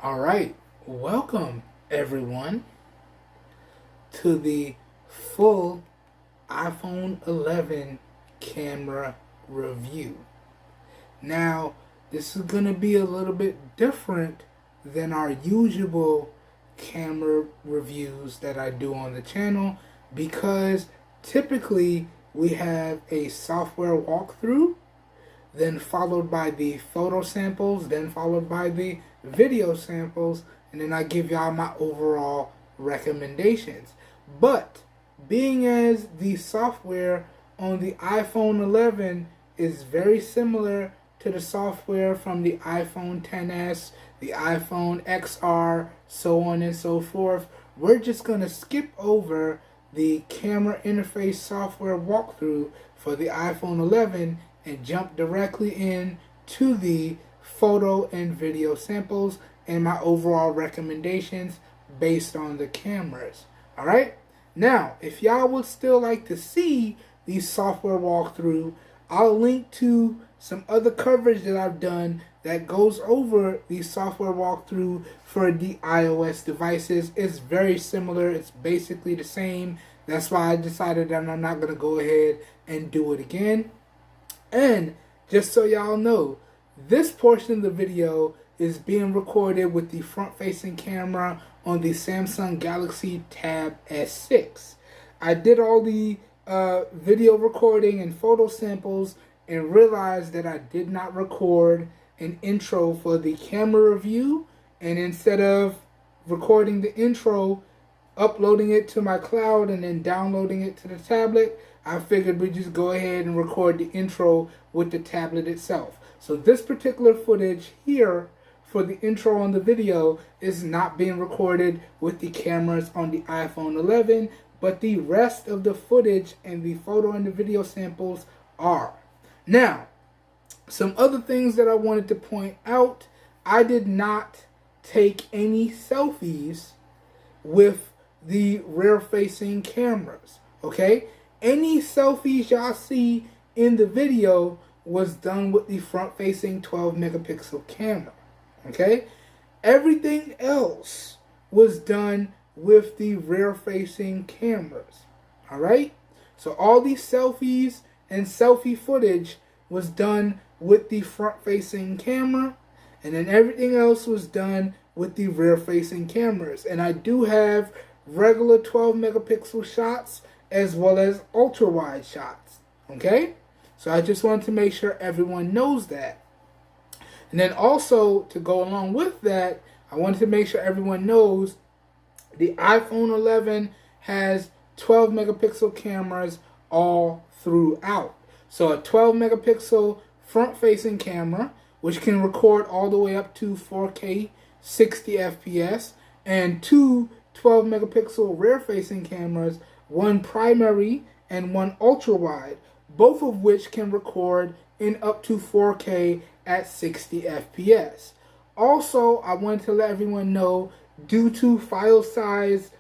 Alright, welcome everyone to the full iPhone 11 camera review. Now, this is going to be a little bit different than our usual camera reviews that I do on the channel, because typically we have a software walkthrough, then followed by the photo samples, then followed by the video samples, and then I give y'all my overall recommendations. But being as the software on the iPhone 11 is very similar to the software from the iPhone XS, the iPhone XR, so on and so forth, we're just going to skip over the camera interface software walkthrough for the iPhone 11 and jump directly in to the photo and video samples and my overall recommendations based on the cameras. Alright? Now, if y'all would still like to see the software walkthrough, I'll link to some other coverage that I've done that goes over the software walkthrough for the iOS devices. It's very similar. It's basically the same. That's why I decided that I'm not going to go ahead and do it again. And just so y'all know, this portion of the video is being recorded with the front-facing camera on the Samsung Galaxy Tab S6. I did all the video recording and photo samples and realized that I did not record an intro for the camera review, and instead of recording the intro, uploading it to my cloud and then downloading it to the tablet, I figured we'd just go ahead and record the intro with the tablet itself. So this particular footage here for the intro on the video is not being recorded with the cameras on the iPhone 11, but the rest of the footage and the photo and the video samples are. Now, some other things that I wanted to point out: I did not take any selfies with the rear-facing cameras, okay? Any selfies y'all see in the video was done with the front-facing 12-megapixel camera, okay? Everything else was done with the rear-facing cameras, all right? So all these selfies and selfie footage was done with the front-facing camera, and then everything else was done with the rear-facing cameras. And I do have regular 12-megapixel shots as well as ultra-wide shots, okay? So I just wanted to make sure everyone knows that. And then also, to go along with that, I wanted to make sure everyone knows the iPhone 11 has 12-megapixel cameras all throughout. So a 12-megapixel front-facing camera, which can record all the way up to 4K 60 FPS, and two 12-megapixel rear-facing cameras, one primary and one ultra-wide, both of which can record in up to 4K at 60 FPS. Also, I wanted to let everyone know, due to file size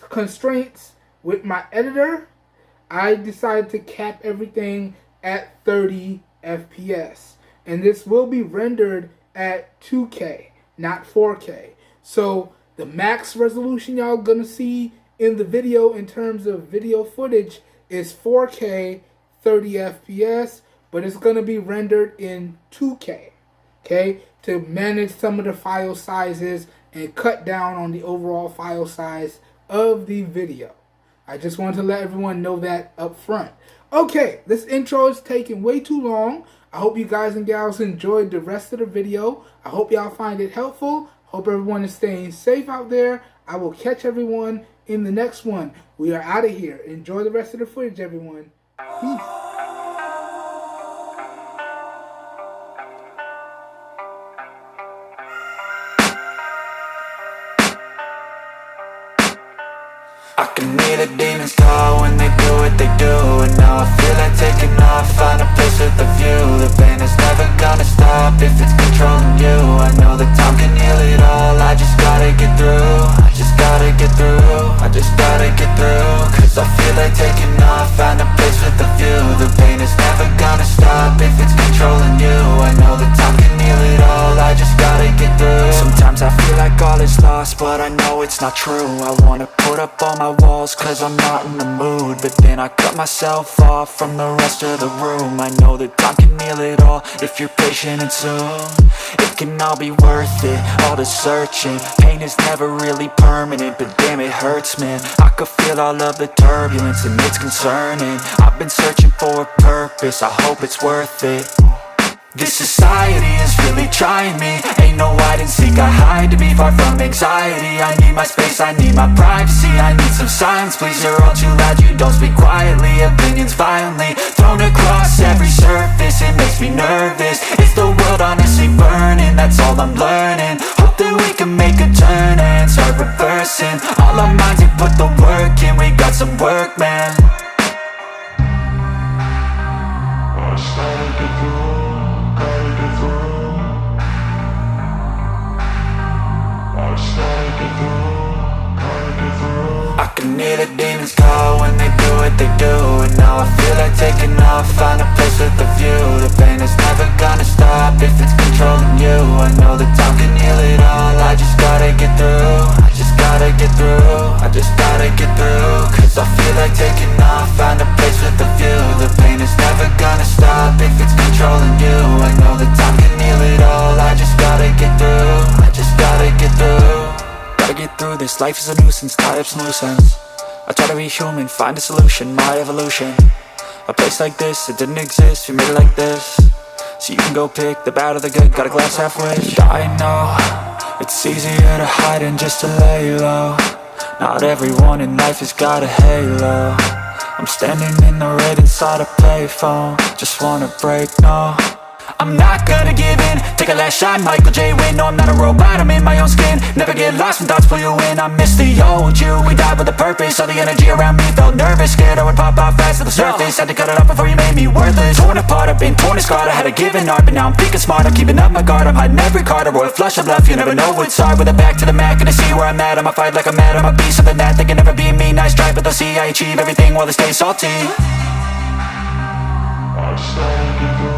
constraints with my editor, I decided to cap everything at 30 FPS. And this will be rendered at 2K, not 4K. So the max resolution y'all gonna see in the video in terms of video footage is 4K 30 FPS, but it's gonna be rendered in 2K, okay, to manage some of the file sizes and cut down on the overall file size of the video. I just wanted to let everyone know that up front. Okay, this intro is taking way too long. I hope you guys and gals enjoyed the rest of the video. I hope y'all find it helpful. Hope everyone is staying safe out there. I will catch everyone in the next one. We are out of here. Enjoy the rest of the footage, everyone. Peace. I can hear the demons call when they do what they do, and now I feel like taking off, find a place with a view. The pain is never gonna stop if it's controlling you. I know that time can heal it all, I just gotta get through. I just gotta get through, I just gotta get through. Cause I feel like taking off, find a place with a view. The pain is never gonna stop if it's controlling you. I know that time can heal it all, I just gotta get through. Sometimes I feel like it's not true. I wanna put up all my walls cause I'm not in the mood, but then I cut myself off from the rest of the room. I know that time can heal it all if you're patient and soon it can all be worth it, all the searching. Pain is never really permanent, but damn it hurts, man. I could feel all of the turbulence and it's concerning. I've been searching for a purpose, I hope it's worth it. This society is really trying me. Ain't no hide and seek, I hide to be far from anxiety. I need my space, I need my privacy, I need some silence, please. You're all too loud, you don't speak quietly. Opinions violently thrown across every surface, it makes me nervous. Is the world honestly burning? That's all I'm learning. Hope that we can make a turn and start reversing all our minds and put the work in. We got some work, man. I started to do. I can hear the demons call when they do what they do, and now I feel like taking off, find a place with a view. The pain is never gonna stop if it's controlling you. I know that time can heal it all, I just gotta get through. I just gotta get through, I just gotta get through. Cause I feel like taking off, find a place with a view. The pain is never gonna stop if it's controlling you. I know that time can heal it all, I just gotta get through. I just gotta get through. Gotta get through this, life is a nuisance, tie up some loose ends. I try to be human, find a solution, my evolution. A place like this, it didn't exist, we made it like this. So you can go pick the bad or the good, got a glass halfway. I know, it's easier to hide than just to lay low. Not everyone in life has got a halo. I'm standing in the red inside a payphone, just wanna break, no. I'm not gonna give in, take a last shot, Michael J. Win. No, I'm not a robot, I'm in my own skin. Never get lost when thoughts pull you in. I miss the old you, we died with a purpose. All the energy around me felt nervous, scared I would pop out fast to the surface. Had to cut it off before you made me worthless. Torn apart, I've been torn and scarred. I had a given art, but now I'm thinking smart. I'm keeping up my guard, I'm hiding every card. A royal flush of love, you never know what's hard. With a back to the mat, gonna see where I'm at. I'ma fight like I'm mad, I'ma be something that they can never be me. Nice try, but they'll see I achieve everything while they stay salty. I started to go.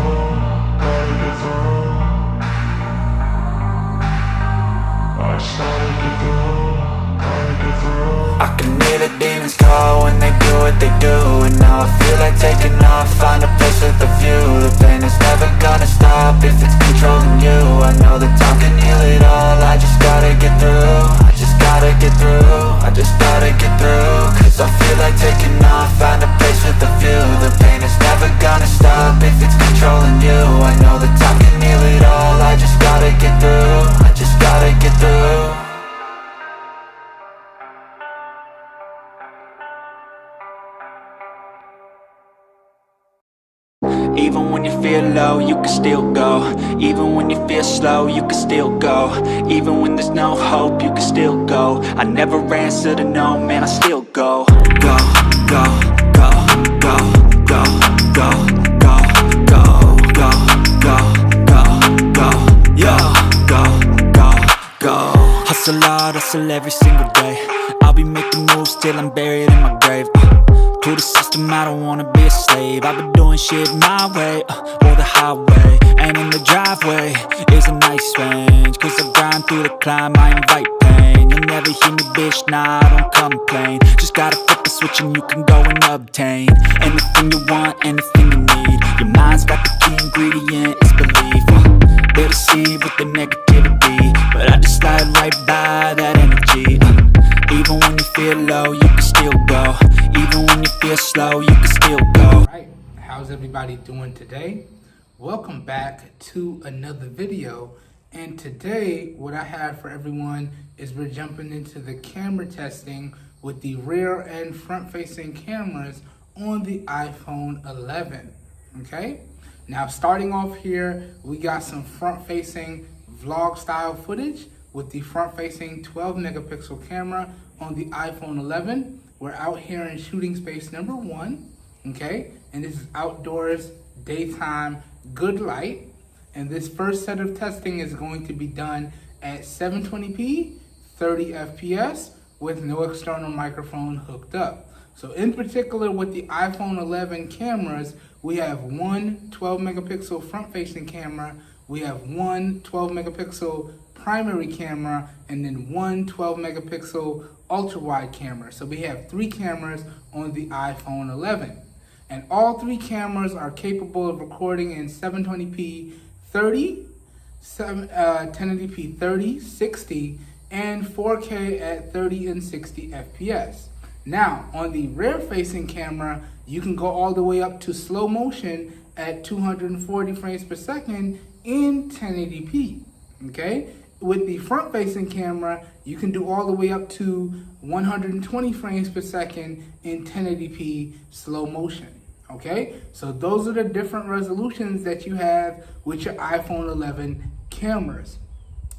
I can hear the demons call when they do what they do, and now I feel like taking off, find a place with a view. The pain is never gonna stop if it's controlling you. I know that time can heal it all, I just gotta get through. I just gotta get through, I just gotta get through. Cause I feel like taking off, find a place with a view. The pain is never gonna stop if it's controlling you. I know that time can heal it all, I just gotta get through. I just gotta get through. Even when you feel low, you can still go. Even when you feel slow, you can still go. Even when there's no hope, you can still go. I never answer to no, man, I still go. Go, go, go, go, go, go, go, go, go, go, go, go, yo, go, go, go. Hustle hard, hustle every single day. I'll be making moves till I'm buried in my grave. To the system, I don't wanna be a slave. I've been doing shit my way, or the highway. And in the driveway is a nice range. Cause I grind through the climb, I invite pain. You'll never hear me, bitch, nah, I don't complain. Just gotta flip the switch and you can go and obtain anything you want, anything you need. Your mind's got the key ingredient, it's belief. They deceive with the negativity, but I just slide right by that energy. Even when you feel low, you can still go. Even when you feel slow, you can still go. Alright, how's everybody doing today? Welcome back to another video. And today, what I have for everyone is we're jumping into the camera testing with the rear and front facing cameras on the iPhone 11. Okay? Now, starting off here, we got some front facing vlog style footage with the front facing 12 megapixel camera on the iPhone 11. We're out here in shooting space number 1, okay? And this is outdoors, daytime, good light. And this first set of testing is going to be done at 720p, 30 FPS, with no external microphone hooked up. So in particular with the iPhone 11 cameras, we have one 12 megapixel front facing camera, we have one 12 megapixel primary camera and then one 12 megapixel ultra wide camera. So we have 3 cameras on the iPhone 11. And all 3 cameras are capable of recording in 720p 30, 1080p 30, 60, and 4K at 30 and 60 FPS. Now, on the rear-facing camera, you can go all the way up to slow motion at 240 frames per second in 1080p, okay? With the front-facing camera, you can do all the way up to 120 frames per second in 1080p slow motion, okay? So those are the different resolutions that you have with your iPhone 11 cameras.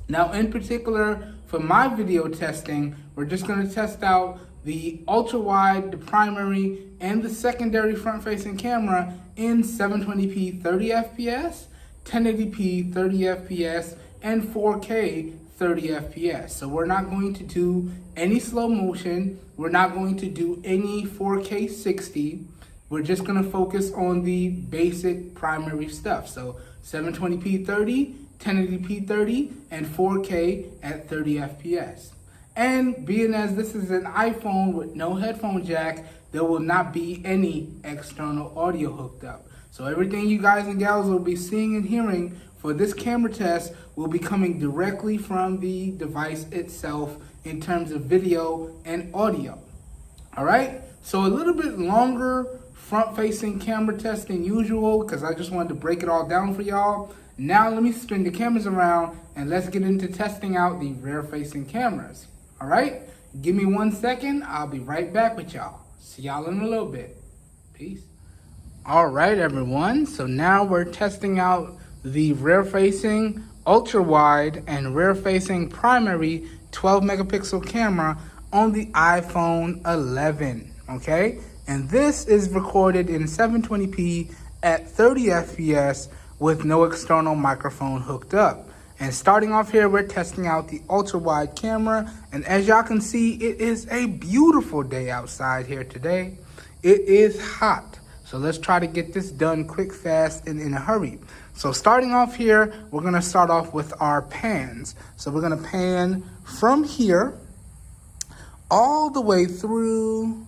Now, in particular, for my video testing, we're just going to test out the ultra-wide, the primary, and the secondary front-facing camera in 720p 30 FPS, 1080p 30 FPS, and 4K 30 FPS. So we're not going to do any slow motion. We're not going to do any 4K 60. We're just going to focus on the basic primary stuff. So 720p 30, 1080p 30, and 4K at 30 FPS. And being as this is an iPhone with no headphone jack, there will not be any external audio hooked up. So everything you guys and gals will be seeing and hearing for this camera test will be coming directly from the device itself in terms of video and audio. All right, so a little bit longer front-facing camera test than usual because I just wanted to break it all down for y'all. Now let me spin the cameras around and let's get into testing out the rear-facing cameras. All right, give me 1 second. I'll be right back with y'all. See y'all in a little bit. Peace. All right, everyone. So now we're testing out the rear-facing ultra-wide and rear-facing primary 12 megapixel camera on the iPhone 11. Okay, and this is recorded in 720p at 30 FPS with no external microphone hooked up. And starting off here, we're testing out the ultra-wide camera. And as y'all can see, it is a beautiful day outside here today. It is hot. So let's try to get this done quick, fast, and in a hurry. So starting off here, we're going to start off with our pans. So we're going to pan from here all the way through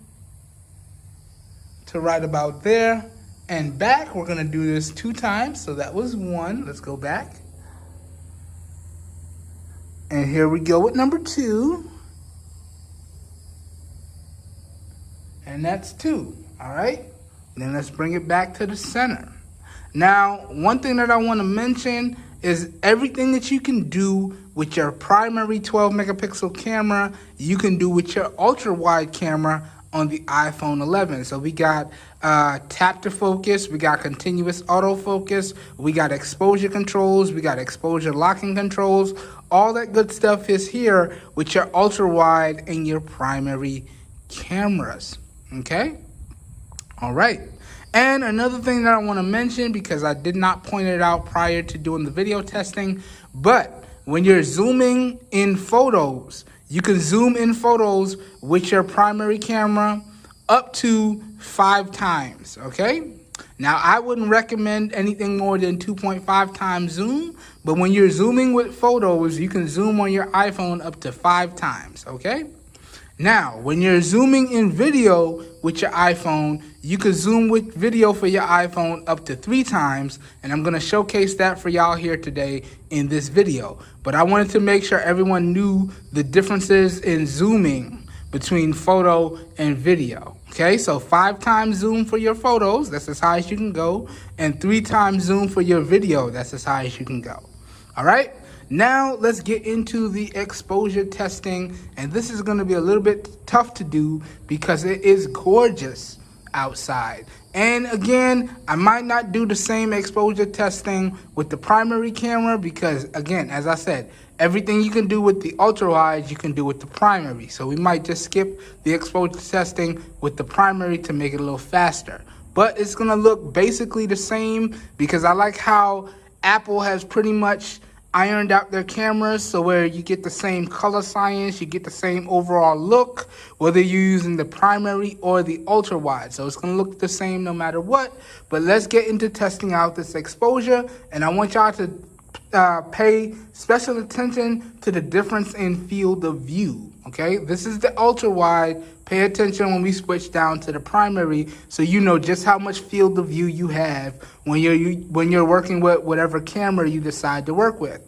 to right about there and back. We're going to do this 2 times. So that was 1. Let's go back. And here we go with number 2. And that's 2, all right? Then let's bring it back to the center. Now, one thing that I want to mention is everything that you can do with your primary 12 megapixel camera, you can do with your ultra wide camera on the iPhone 11. So we got tap to focus, we got continuous autofocus, we got exposure controls, we got exposure locking controls. All that good stuff is here with your ultra wide and your primary cameras. Okay? All right. And another thing that I want to mention, because I did not point it out prior to doing the video testing, but when you're zooming in photos, you can zoom in photos with your primary camera up to 5 times, okay? Now, I wouldn't recommend anything more than 2.5 times zoom, but when you're zooming with photos, you can zoom on your iPhone up to 5 times, okay? Now, when you're zooming in video with your iPhone, you can zoom with video for your iPhone up to 3 times, and I'm going to showcase that for y'all here today in this video. But I wanted to make sure everyone knew the differences in zooming between photo and video. Okay, so 5 times zoom for your photos, that's as high as you can go, and 3 times zoom for your video, that's as high as you can go. All right? Now let's get into the exposure testing, and this is going to be a little bit tough to do because it is gorgeous outside. And again, I might not do the same exposure testing with the primary camera because, again, as I said, everything you can do with the ultra wide, you can do with the primary. So we might just skip the exposure testing with the primary to make it a little faster. But it's going to look basically the same because I like how Apple has pretty much ironed out their cameras so where you get the same color science, you get the same overall look, whether you're using the primary or the ultra wide. So it's going to look the same no matter what. But let's get into testing out this exposure, and I want y'all to pay special attention to the difference in field of view. Okay, this is the ultra wide. Pay attention when we switch down to the primary, so you know just how much field of view you have when you're working with whatever camera you decide to work with.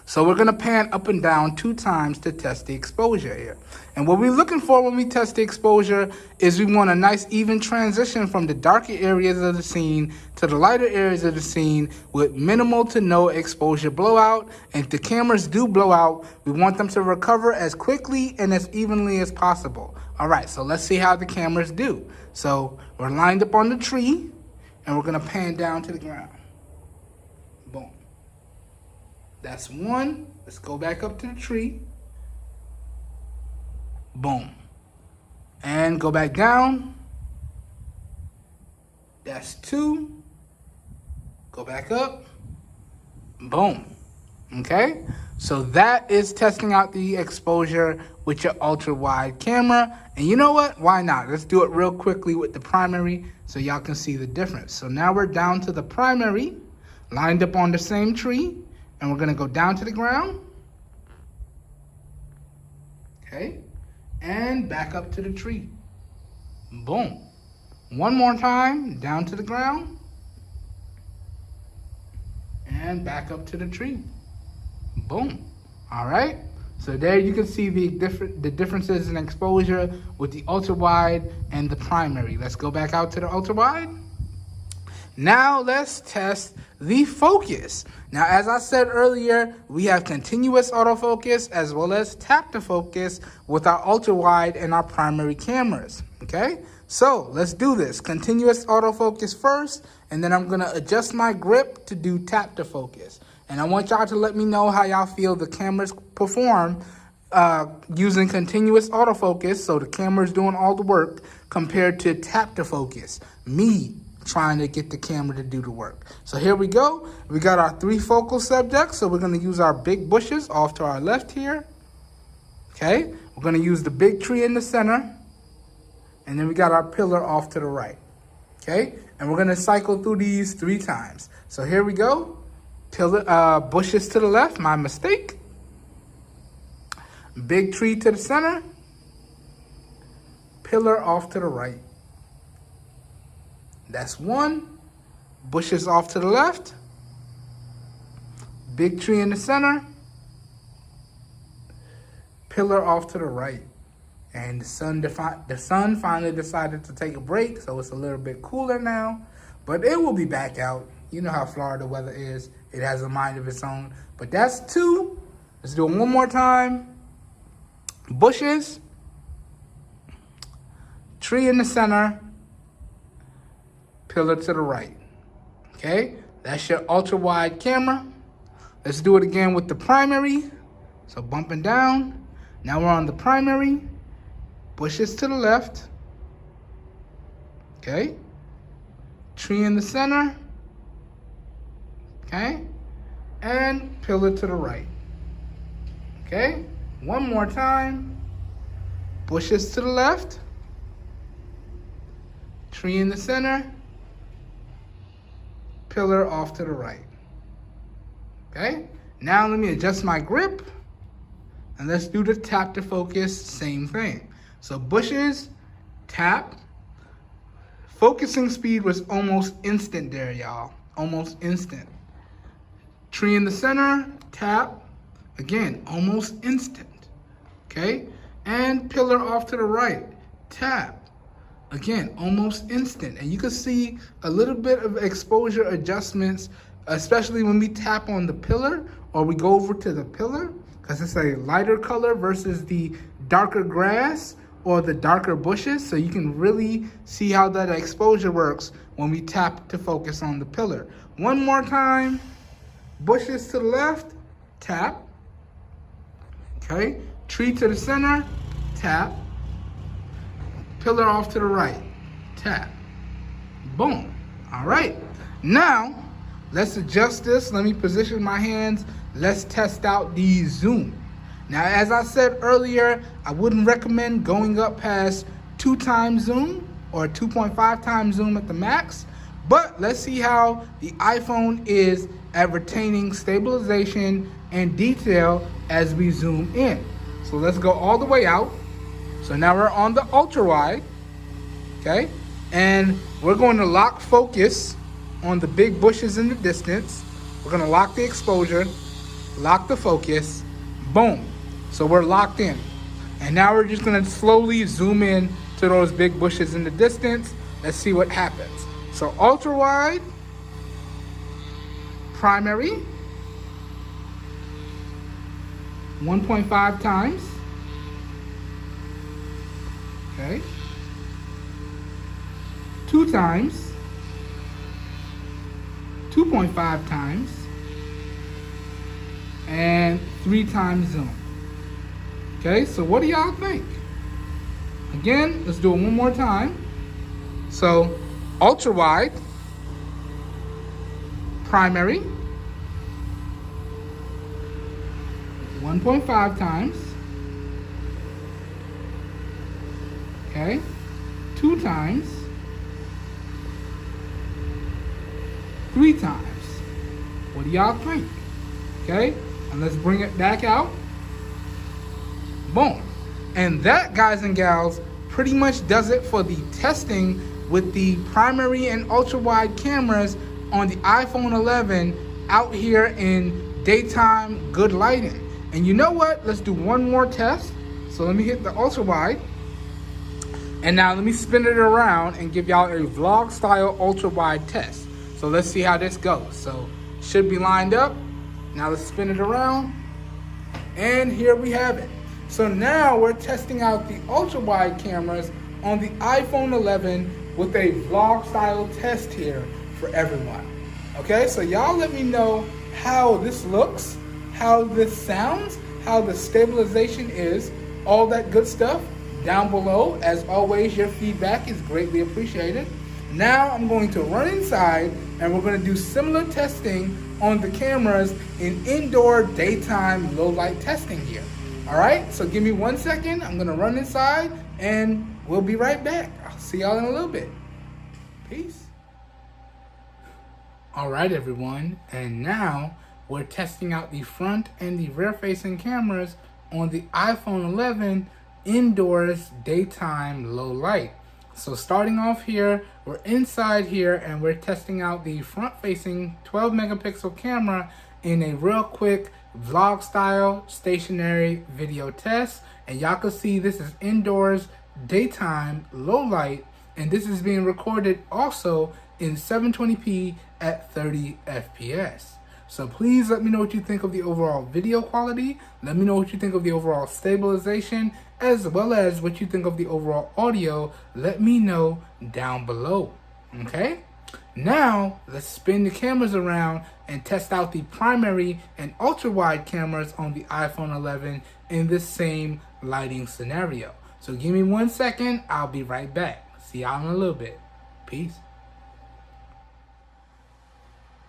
So we're going to pan up and down 2 times to test the exposure here. And what we're looking for when we test the exposure is we want a nice even transition from the darker areas of the scene to the lighter areas of the scene with minimal to no exposure blowout. And if the cameras do blow out, we want them to recover as quickly and as evenly as possible. All right, so let's see how the cameras do. So we're lined up on the tree and we're going to pan down to the ground. Boom. That's 1. Let's go back up to the tree. Boom. And go back down. That's 2. Go back up. Boom. Okay? So that is testing out the exposure with your ultra wide camera. And you know what? Why not? Let's do it real quickly with the primary so y'all can see the difference. So now we're down to the primary, lined up on the same tree. And we're going to go down to the ground. Okay. And back up to the tree. Boom. One more time, down to the ground. And back up to the tree. Boom. All right. So there you can see the differences in exposure with the ultra wide and the primary. Let's go back out to the ultra wide. Now let's test the focus. Now, as I said earlier, we have continuous autofocus as well as tap to focus with our ultra wide and our primary cameras. Okay, so let's do this. Continuous autofocus first, and then I'm gonna adjust my grip to do tap to focus. And I want y'all to let me know how y'all feel the cameras perform using continuous autofocus, so the camera's doing all the work, compared to tap to focus, me trying to get the camera to do the work. So here we go. We got our 3 focal subjects. So we're going to use our big bushes off to our left here. Okay. We're going to use the big tree in the center. And then we got our pillar off to the right. Okay. And we're going to cycle through these 3 times. So here we go. Pillar, bushes to the left. My mistake. Big tree to the center. Pillar off to the right. That's 1. Bushes off to the left. Big tree in the center. Pillar off to the right. And the sun finally decided to take a break, so it's a little bit cooler now. But it will be back out. You know how Florida weather is. It has a mind of its own. But that's 2. Let's do it one more time. Bushes. Tree in the center. Pillar to the right. Okay, that's your ultra wide camera. Let's do it again with the primary. So bumping down. Now we're on the primary. Bushes to the left. Okay. Tree in the center. Okay. And pillar to the right. Okay. One more time. Bushes to the left. Tree in the center. Pillar off to the right. Okay, now let me adjust my grip and let's do the tap to focus, same thing. So bushes, tap. Focusing speed was almost instant there, y'all. Almost instant. Tree in the center, tap. Again, almost instant. Okay, and pillar off to the right, tap. Again, almost instant. And you can see a little bit of exposure adjustments, especially when we tap on the pillar or we go over to the pillar, because it's a lighter color versus the darker grass or the darker bushes. So you can really see how that exposure works when we tap to focus on the pillar. One more time. Bushes to the left, tap. Okay. Tree to the center, tap. Pillar off to the right, tap. Boom. All right. Now, let's adjust this. Let me position my hands. Let's test out the zoom. Now, as I said earlier, I wouldn't recommend going up past 2 times zoom or 2.5 times zoom at the max. But let's see how the iPhone is at retaining stabilization and detail as we zoom in. So let's go all the way out. So now we're on the ultra wide, okay? And we're going to lock focus on the big bushes in the distance. We're gonna lock the exposure, lock the focus, boom. So we're locked in. And now we're just gonna slowly zoom in to those big bushes in the distance. Let's see what happens. So ultra wide, primary, 1.5 times, okay, 2 times, 2.5 times, and 3 times zoom. Okay, so what do y'all think? Again, let's do it one more time. So ultra wide, primary, 1.5 times, okay, 2 times, 3 times. What do y'all think? Okay, and let's bring it back out. Boom. And that, guys and gals, pretty much does it for the testing with the primary and ultra wide cameras on the iPhone 11 out here in daytime good lighting. And you know what? Let's do one more test. So let me hit the ultra wide. And now let me spin it around and give y'all a vlog style ultra wide test. So let's see how this goes. So should be lined up. Now let's spin it around. And here we have it. So now we're testing out the ultra wide cameras on the iPhone 11 with a vlog style test here for everyone. Okay, so y'all let me know how this looks, how this sounds, how the stabilization is, all that good stuff down below. As always, your feedback is greatly appreciated. Now I'm going to run inside and we're going to do similar testing on the cameras in indoor daytime low light testing here. All right, so give me 1 second. I'm gonna run inside and we'll be right back. I'll see y'all in a little bit. Peace. All right, everyone. And now we're testing out the front and the rear facing cameras on the iPhone 11 indoors daytime low light. So starting off here, we're inside here and we're testing out the front facing 12 megapixel camera in a real quick vlog style stationary video test. And y'all can see this is indoors daytime low light, and this is being recorded also in 720p at 30 fps. So please let me know what you think of the overall video quality. Let me know what you think of the overall stabilization, as well as what you think of the overall audio. Let me know down below. Okay? Now, let's spin the cameras around and test out the primary and ultra wide cameras on the iPhone 11 in this same lighting scenario. So give me 1 second, I'll be right back. See y'all in a little bit. Peace.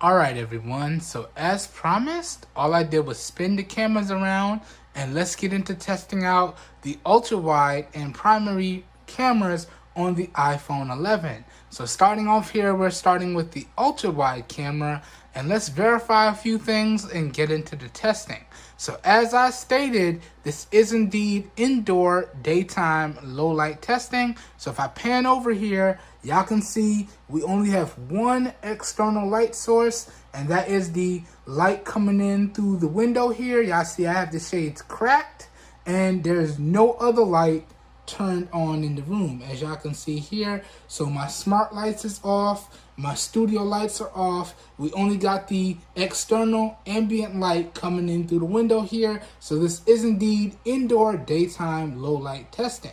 Alright everyone, so as promised, all I did was spin the cameras around and let's get into testing out the ultra wide and primary cameras on the iPhone 11. So starting off here, we're starting with the ultra wide camera, and let's verify a few things and get into the testing. So as I stated, this is indeed indoor daytime low light testing. So if I pan over here, y'all can see we only have one external light source, and that is the light coming in through the window here. Y'all see I have the shades cracked, and there's no other light turned on in the room, as y'all can see here. So my smart lights is off, my studio lights are off. We only got the external ambient light coming in through the window here. So this is indeed indoor daytime low light testing.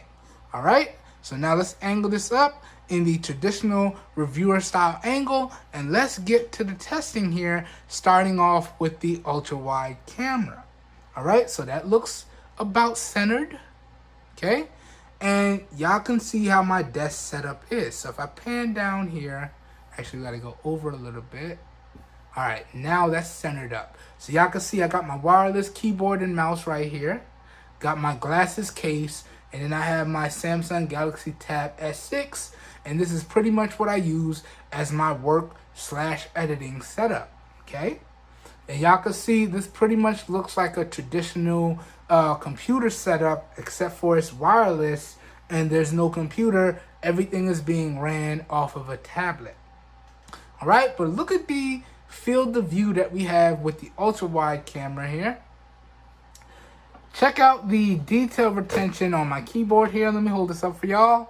All right, so now let's angle this up in the traditional reviewer style angle, and let's get to the testing here, starting off with the ultra wide camera. All right, so that looks about centered. Okay, and y'all can see how my desk setup is. So if I pan down here, actually we gotta go over a little bit. All right, now that's centered up. So y'all can see I got my wireless keyboard and mouse right here. Got my glasses case, And then I have my Samsung Galaxy Tab S6, and this is pretty much what I use as my work/editing setup, okay? And y'all can see this pretty much looks like a traditional computer setup, except for it's wireless and there's no computer. Everything is being ran off of a tablet. All right, but look at the field of view that we have with the ultra-wide camera here. Check out the detail retention on my keyboard here. Let me hold this up for y'all.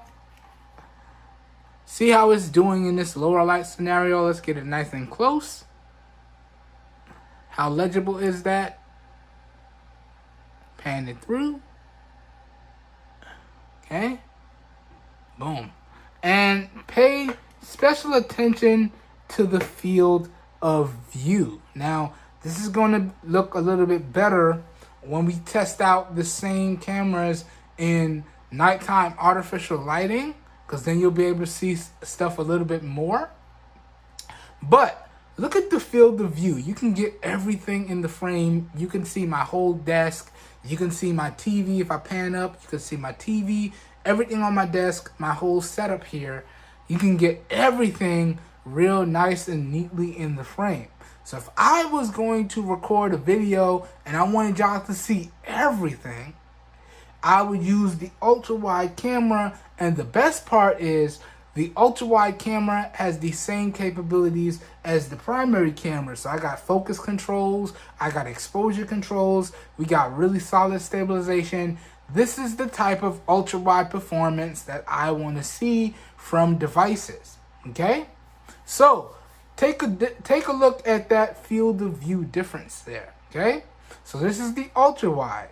See how it's doing in this lower light scenario. Let's get it nice and close. How legible is that? Pan it through. Okay. Boom. And pay special attention to the field of view. Now, this is going to look a little bit better when we test out the same cameras in nighttime artificial lighting, because then you'll be able to see stuff a little bit more. But look at the field of view. You can get everything in the frame. You can see my whole desk. You can see my TV. If I pan up, you can see my TV. Everything on my desk, my whole setup here. You can get everything real nice and neatly in the frame. So if I was going to record a video and I wanted y'all to see everything, I would use the ultra-wide camera. And the best part is the ultra-wide camera has the same capabilities as the primary camera. So I got focus controls, I got exposure controls, we got really solid stabilization. This is the type of ultra-wide performance that I want to see from devices, okay? So take a look at that field of view difference there, okay? So this is the ultra-wide.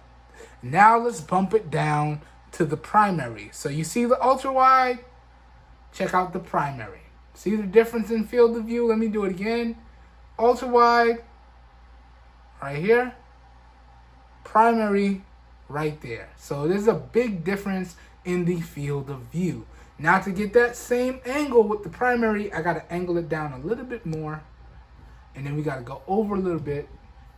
Now let's bump it down to the primary. So you see the ultra-wide? Check out the primary. See the difference in field of view? Let me do it again. Ultra-wide, right here. Primary, right there. So there's a big difference in the field of view. Now to get that same angle with the primary, I got to angle it down a little bit more. And then we got to go over a little bit.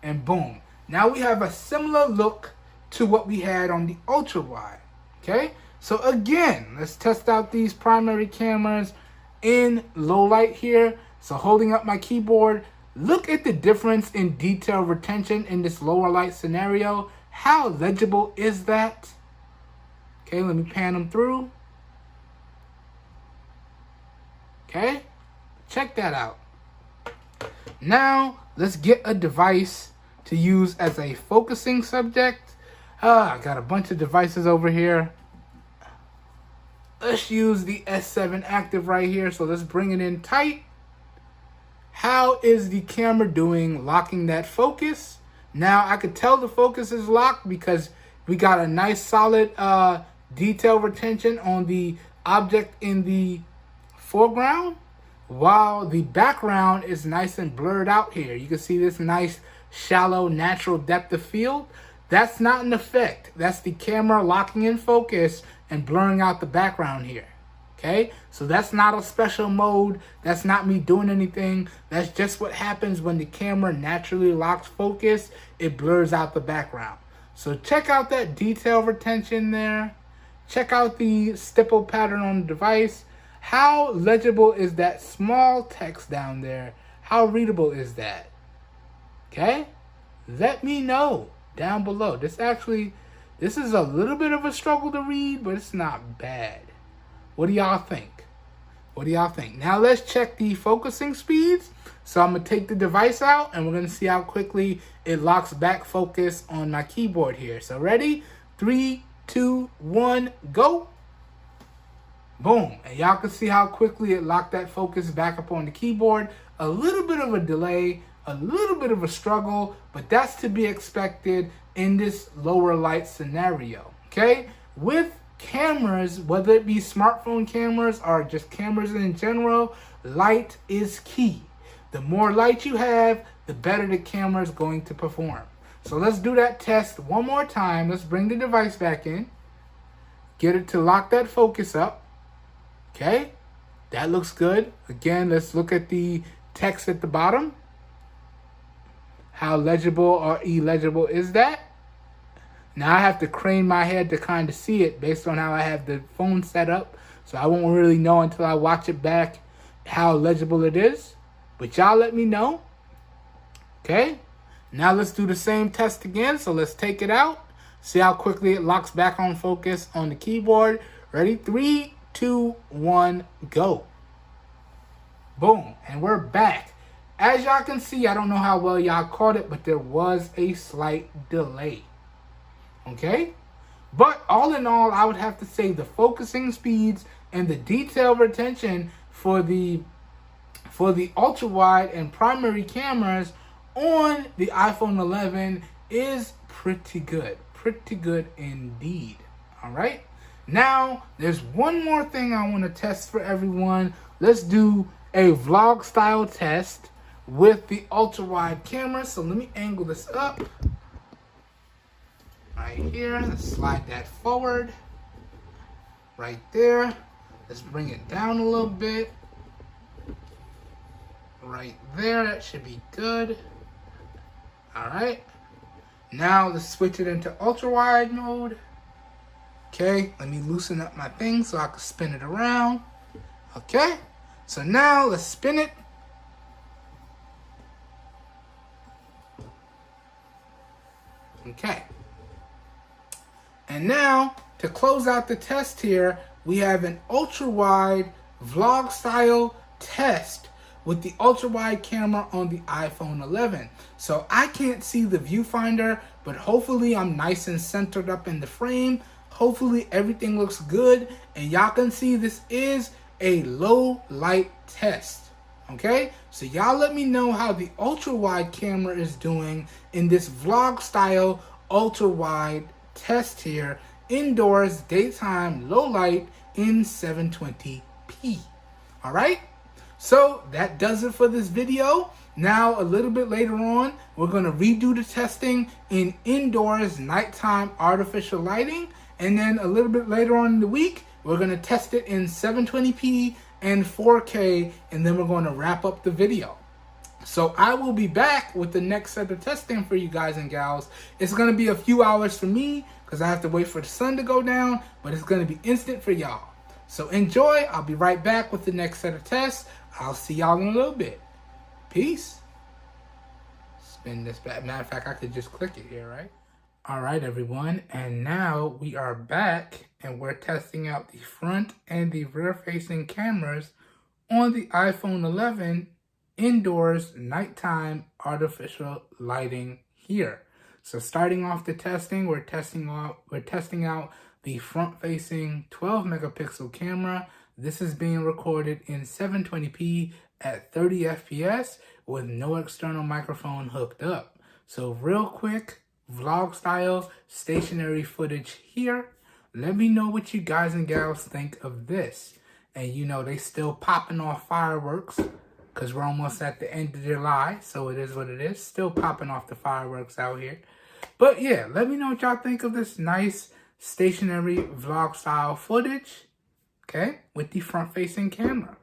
And boom. Now we have a similar look to what we had on the ultra-wide. Okay? So again, let's test out these primary cameras in low light here. So holding up my keyboard, look at the difference in detail retention in this lower light scenario. How legible is that? Okay, let me pan them through. Okay, check that out. Now, let's get a device to use as a focusing subject. I got a bunch of devices over here. Let's use the S7 Active right here. So let's bring it in tight. How is the camera doing locking that focus? Now, I could tell the focus is locked because we got a nice solid detail retention on the object in the foreground, while the background is nice and blurred out here. You can see this nice shallow natural depth of field. That's not an effect. That's the camera locking in focus and blurring out the background here. Okay, so that's not a special mode. That's not me doing anything. That's just what happens when the camera naturally locks focus. It blurs out the background. So check out that detail retention there. Check out the stipple pattern on the device. How legible is that small text down there? How readable is that? Okay? Let me know down below. This is a little bit of a struggle to read, but it's not bad. What do y'all think? What do y'all think? Now let's check the focusing speeds. So I'm going to take the device out and we're going to see how quickly it locks back focus on my keyboard here. So ready? 3, 2, 1, go. Boom. And y'all can see how quickly it locked that focus back up on the keyboard. A little bit of a delay, a little bit of a struggle, but that's to be expected in this lower light scenario. Okay? With cameras, whether it be smartphone cameras or just cameras in general, light is key. The more light you have, the better the camera is going to perform. So let's do that test one more time. Let's bring the device back in. Get it to lock that focus up. Okay, that looks good. Again, let's look at the text at the bottom. How legible or illegible is that? Now I have to crane my head to kind of see it based on how I have the phone set up. So I won't really know until I watch it back how legible it is. But y'all let me know. Okay? Now let's do the same test again. So let's take it out. See how quickly it locks back on focus on the keyboard. Ready? 3, 2, 1, go. Boom. And we're back. As y'all can see, I don't know how well y'all caught it, but there was a slight delay. Okay? But all in all, I would have to say the focusing speeds and the detail retention for the ultra wide and primary cameras on the iPhone 11 is pretty good. Pretty good indeed. All right? Now, there's one more thing I want to test for everyone. Let's do a vlog style test with the ultra wide camera. So let me angle this up. Right here, let's slide that forward. Right there. Let's bring it down a little bit. Right there, that should be good. Alright. Now let's switch it into ultra wide mode. Okay, let me loosen up my thing so I can spin it around. Okay, so now let's spin it. Okay. And now, to close out the test here, we have an ultra-wide vlog style test with the ultra-wide camera on the iPhone 11. So I can't see the viewfinder, but hopefully I'm nice and centered up in the frame. Hopefully everything looks good, and y'all can see this is a low light test. Okay, so y'all let me know how the ultra-wide camera is doing in this vlog style ultra-wide test here, indoors, daytime, low light in 720p. All right, so that does it for this video. Now a little bit later on, we're going to redo the testing in indoors, nighttime, artificial lighting, and then a little bit later on in the week, we're going to test it in 720p and 4K, and then we're going to wrap up the video. So I will be back with the next set of testing for you guys and gals. It's going to be a few hours for me because I have to wait for the sun to go down, but it's going to be instant for y'all. So enjoy. I'll be right back with the next set of tests. I'll see y'all in a little bit. Peace. Spin this back. Matter of fact, I could just click it here, right? All right, everyone. And now we are back and we're testing out the front and the rear facing cameras on the iPhone 11 indoors, nighttime, artificial lighting here. So starting off the testing, we're testing out the front-facing 12 megapixel camera. This is being recorded in 720p at 30 FPS with no external microphone hooked up. So real quick, vlog style stationary footage here. Let me know what you guys and gals think of this. And you know, they still popping off fireworks because we're almost at the end of July, so it is what it is. Still popping off the fireworks out here. But yeah, let me know what y'all think of this nice stationary vlog style footage, okay, with the front-facing camera.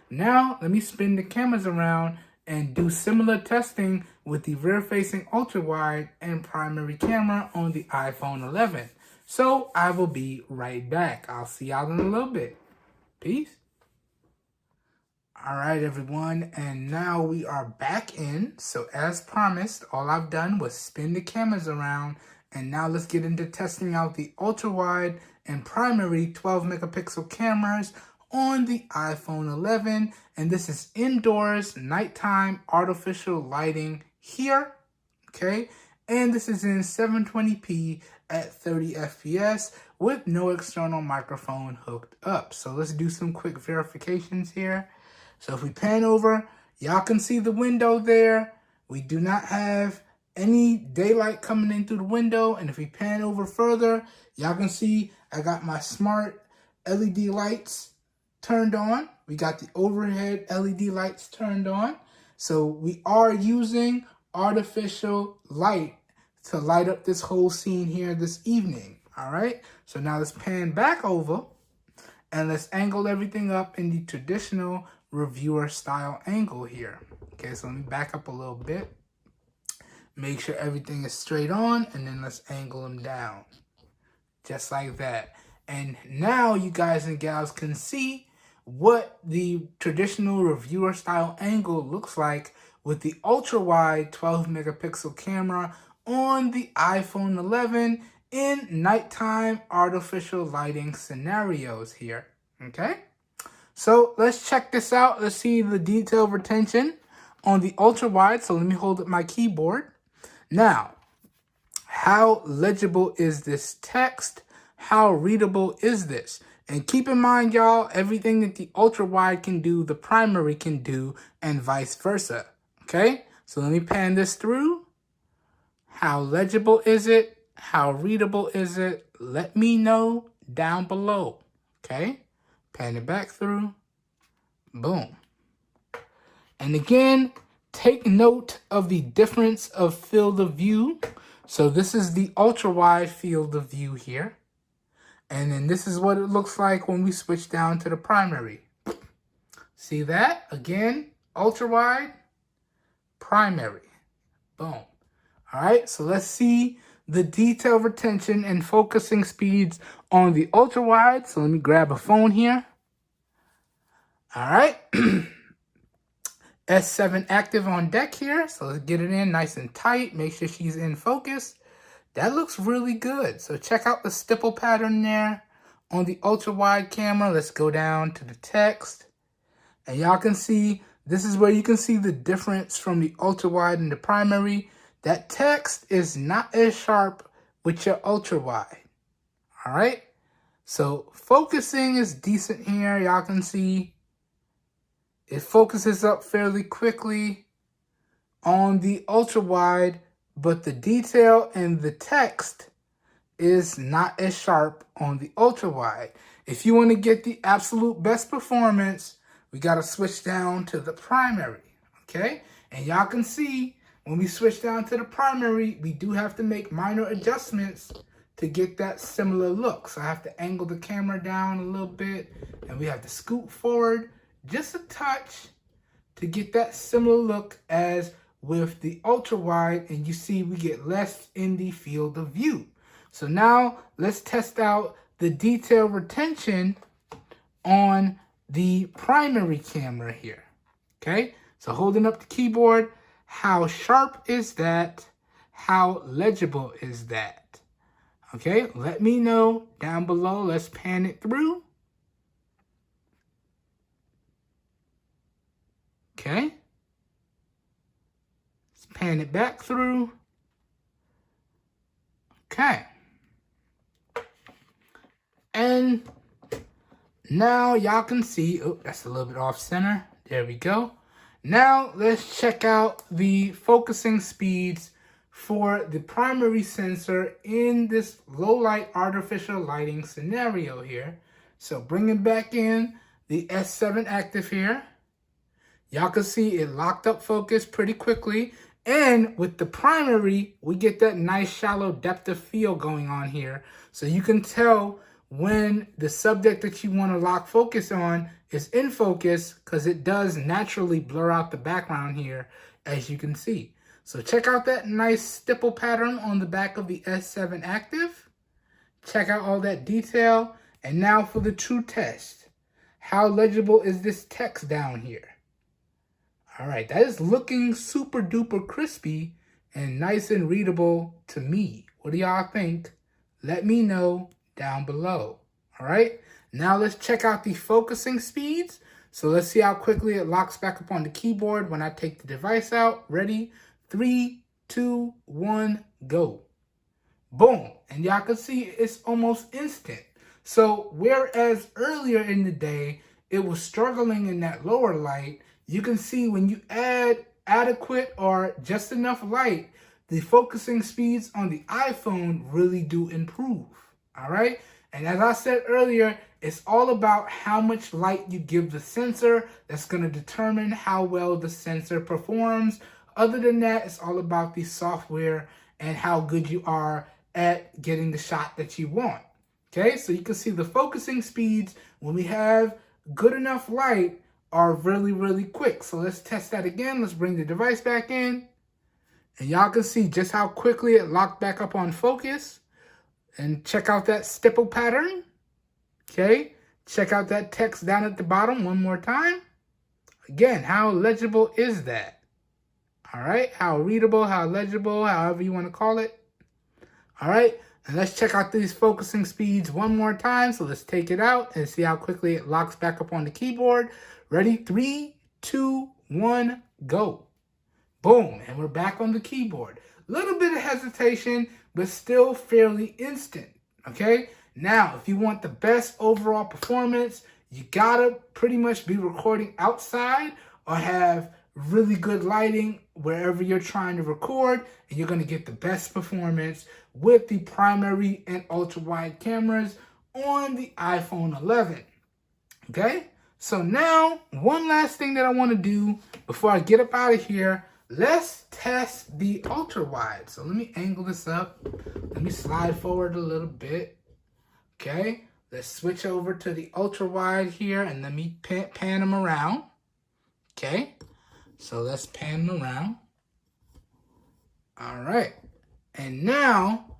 Now, let me spin the cameras around and do similar testing with the rear-facing ultra-wide and primary camera on the iPhone 11. So I will be right back. I'll see y'all in a little bit. Peace. All right, everyone, and now we are back in. So as promised, all I've done was spin the cameras around, and now let's get into testing out the ultra-wide and primary 12 megapixel cameras on the iPhone 11, and this is indoors, nighttime, artificial lighting here, okay? And this is in 720p at 30 FPS with no external microphone hooked up. So let's do some quick verifications here. So if we pan over, y'all can see the window there. We do not have any daylight coming in through the window. And if we pan over further, y'all can see I got my smart LED lights turned on. We got the overhead LED lights turned on. So we are using artificial light to light up this whole scene here this evening. All right. So now let's pan back over and let's angle everything up in the traditional reviewer style angle here. Okay, so let me back up a little bit. Make sure everything is straight on, and then let's angle them down. Just like that. And now you guys and gals can see what the traditional reviewer style angle looks like with the ultra wide 12 megapixel camera on the iPhone 11 in nighttime artificial lighting scenarios here. Okay? So let's check this out. Let's see the detail retention on the ultra wide. So let me hold up my keyboard. Now, how legible is this text? How readable is this? And keep in mind, y'all, everything that the ultra wide can do, the primary can do, and vice versa. Okay? So let me pan this through. How legible is it? How readable is it? Let me know down below. Okay? Pan it back through. Boom. And again, take note of the difference of field of view. So this is the ultra wide field of view here. And then this is what it looks like when we switch down to the primary. See that? Again, ultra wide, primary. Boom. All right, so let's see the detail retention and focusing speeds on the ultra wide. So let me grab a phone here. All right. S7 active on deck here. So let's get it in nice and tight. Make sure she's in focus. That looks really good. So check out the stipple pattern there on the ultra wide camera. Let's go down to the text. And y'all can see, this is where you can see the difference from the ultra wide and the primary. That text is not as sharp with your ultra wide. All right. So focusing is decent here. Y'all can see it focuses up fairly quickly on the ultra wide, but the detail and the text is not as sharp on the ultra wide. If you want to get the absolute best performance, we got to switch down to the primary, okay? And y'all can see when we switch down to the primary, we do have to make minor adjustments to get that similar look. So I have to angle the camera down a little bit, and we have to scoot forward just a touch to get that similar look as with the ultra wide, and you see we get less in the field of view. So now let's test out the detail retention on the primary camera here. Okay, so holding up the keyboard, how sharp is that? How legible is that? Okay, let me know down below. Let's pan it through. Okay. Pan it back through. Okay. And now y'all can see, oh, that's a little bit off center. There we go. Now let's check out the focusing speeds for the primary sensor in this low light artificial lighting scenario here. So bringing back in the S7 active here. Y'all can see it locked up focus pretty quickly. And with the primary, we get that nice shallow depth of field going on here. So you can tell when the subject that you want to lock focus on is in focus, because it does naturally blur out the background here, as you can see. So check out that nice stipple pattern on the back of the S7 Active. Check out all that detail. And now for the true test. How legible is this text down here? All right, that is looking super duper crispy and nice and readable to me. What do y'all think? Let me know down below. All right, now let's check out the focusing speeds. So let's see how quickly it locks back up on the keyboard when I take the device out. Ready? 3, 2, 1, go. Boom. And y'all can see it's almost instant. So whereas earlier in the day, it was struggling in that lower light, you can see when you add adequate or just enough light, the focusing speeds on the iPhone really do improve. All right. And as I said earlier, it's all about how much light you give the sensor. That's going to determine how well the sensor performs. Other than that, it's all about the software and how good you are at getting the shot that you want. Okay, so you can see the focusing speeds when we have good enough light are really, really quick. So let's test that again. Let's bring the device back in. And y'all can see just how quickly it locked back up on focus. And check out that stipple pattern. Okay. Check out that text down at the bottom one more time. Again, how legible is that? All right. How readable, how legible, however you want to call it. All right. And let's check out these focusing speeds one more time. So let's take it out and see how quickly it locks back up on the keyboard. Ready? 3, 2, 1, go. Boom. And we're back on the keyboard. Little bit of hesitation, but still fairly instant. Okay? Now, if you want the best overall performance, you gotta pretty much be recording outside or have really good lighting wherever you're trying to record, and you're going to get the best performance with the primary and ultra wide cameras on the iPhone 11. Okay, so now one last thing that I want to do before I get up out of here, let's test the ultra wide. So let me angle this up, let me slide forward a little bit. Okay, let's switch over to the ultra wide here and let me pan them around. Okay, so let's pan them around. All right, and now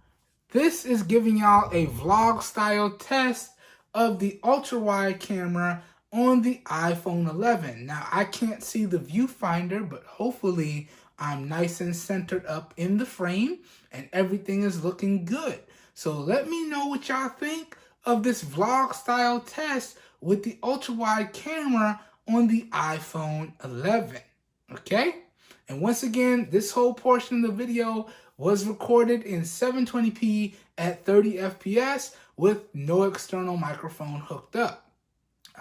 this is giving y'all a vlog style test of the ultra wide camera on the iPhone 11. Now I can't see the viewfinder, but hopefully I'm nice and centered up in the frame and everything is looking good. So let me know what y'all think of this vlog style test with the ultra wide camera on the iPhone 11. Okay? And once again, this whole portion of the video was recorded in 720p at 30 FPS with no external microphone hooked up.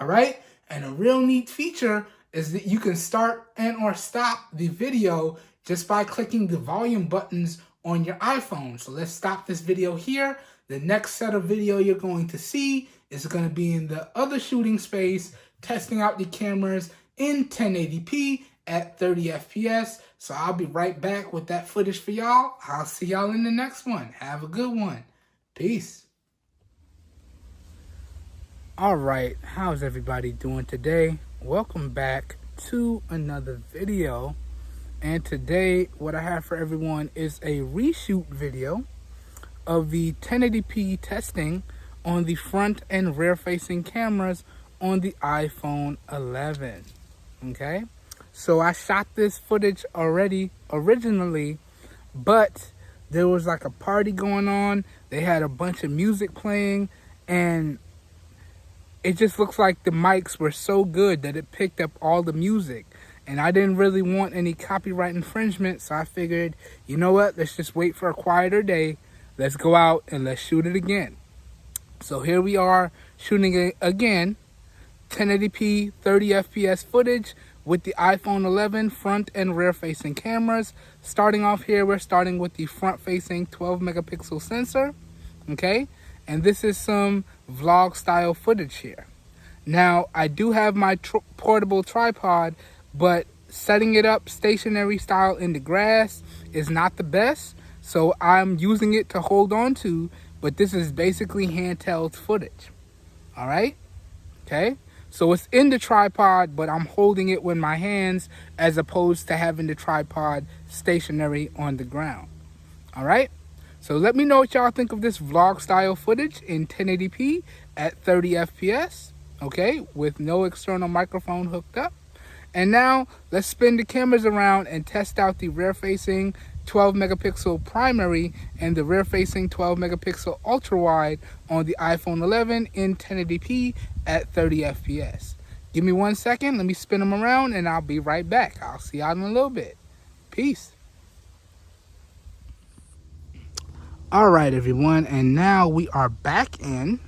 All right? And a real neat feature is that you can start and or stop the video just by clicking the volume buttons on your iPhone. So let's stop this video here. The next set of video you're going to see is going to be in the other shooting space, testing out the cameras in 1080p at 30 FPS. So I'll be right back with that footage for y'all. I'll see y'all in the next one. Have a good one. Peace. All right, how's everybody doing today? Welcome back to another video. And today what I have for everyone is a reshoot video of the 1080p testing on the front and rear facing cameras on the iPhone 11. Okay, so I shot this footage originally, but there was like a party going on. They had a bunch of music playing, and it just looks like the mics were so good that it picked up all the music. And I didn't really want any copyright infringement, so I figured, you know what, let's just wait for a quieter day. Let's go out and let's shoot it again. So here we are shooting it again, 1080p 30 FPS footage with the iPhone 11 front and rear facing cameras. Starting off here, we're starting with the front facing 12 megapixel sensor. Okay, and this is some vlog style footage here. Now I do have my portable tripod, but setting it up stationary style in the grass is not the best. So I'm using it to hold on to, but this is basically handheld footage. All right, okay. So it's in the tripod, but I'm holding it with my hands as opposed to having the tripod stationary on the ground. All right. So let me know what y'all think of this vlog style footage in 1080p at 30 FPS. Okay, with no external microphone hooked up. And now let's spin the cameras around and test out the rear facing 12 megapixel primary and the rear facing 12 megapixel ultra wide on the iPhone 11 in 1080p at 30 FPS. Give me 1 second, let me spin them around and I'll be right back. I'll see y'all in a little bit. Peace. All right, everyone, and now we are back in.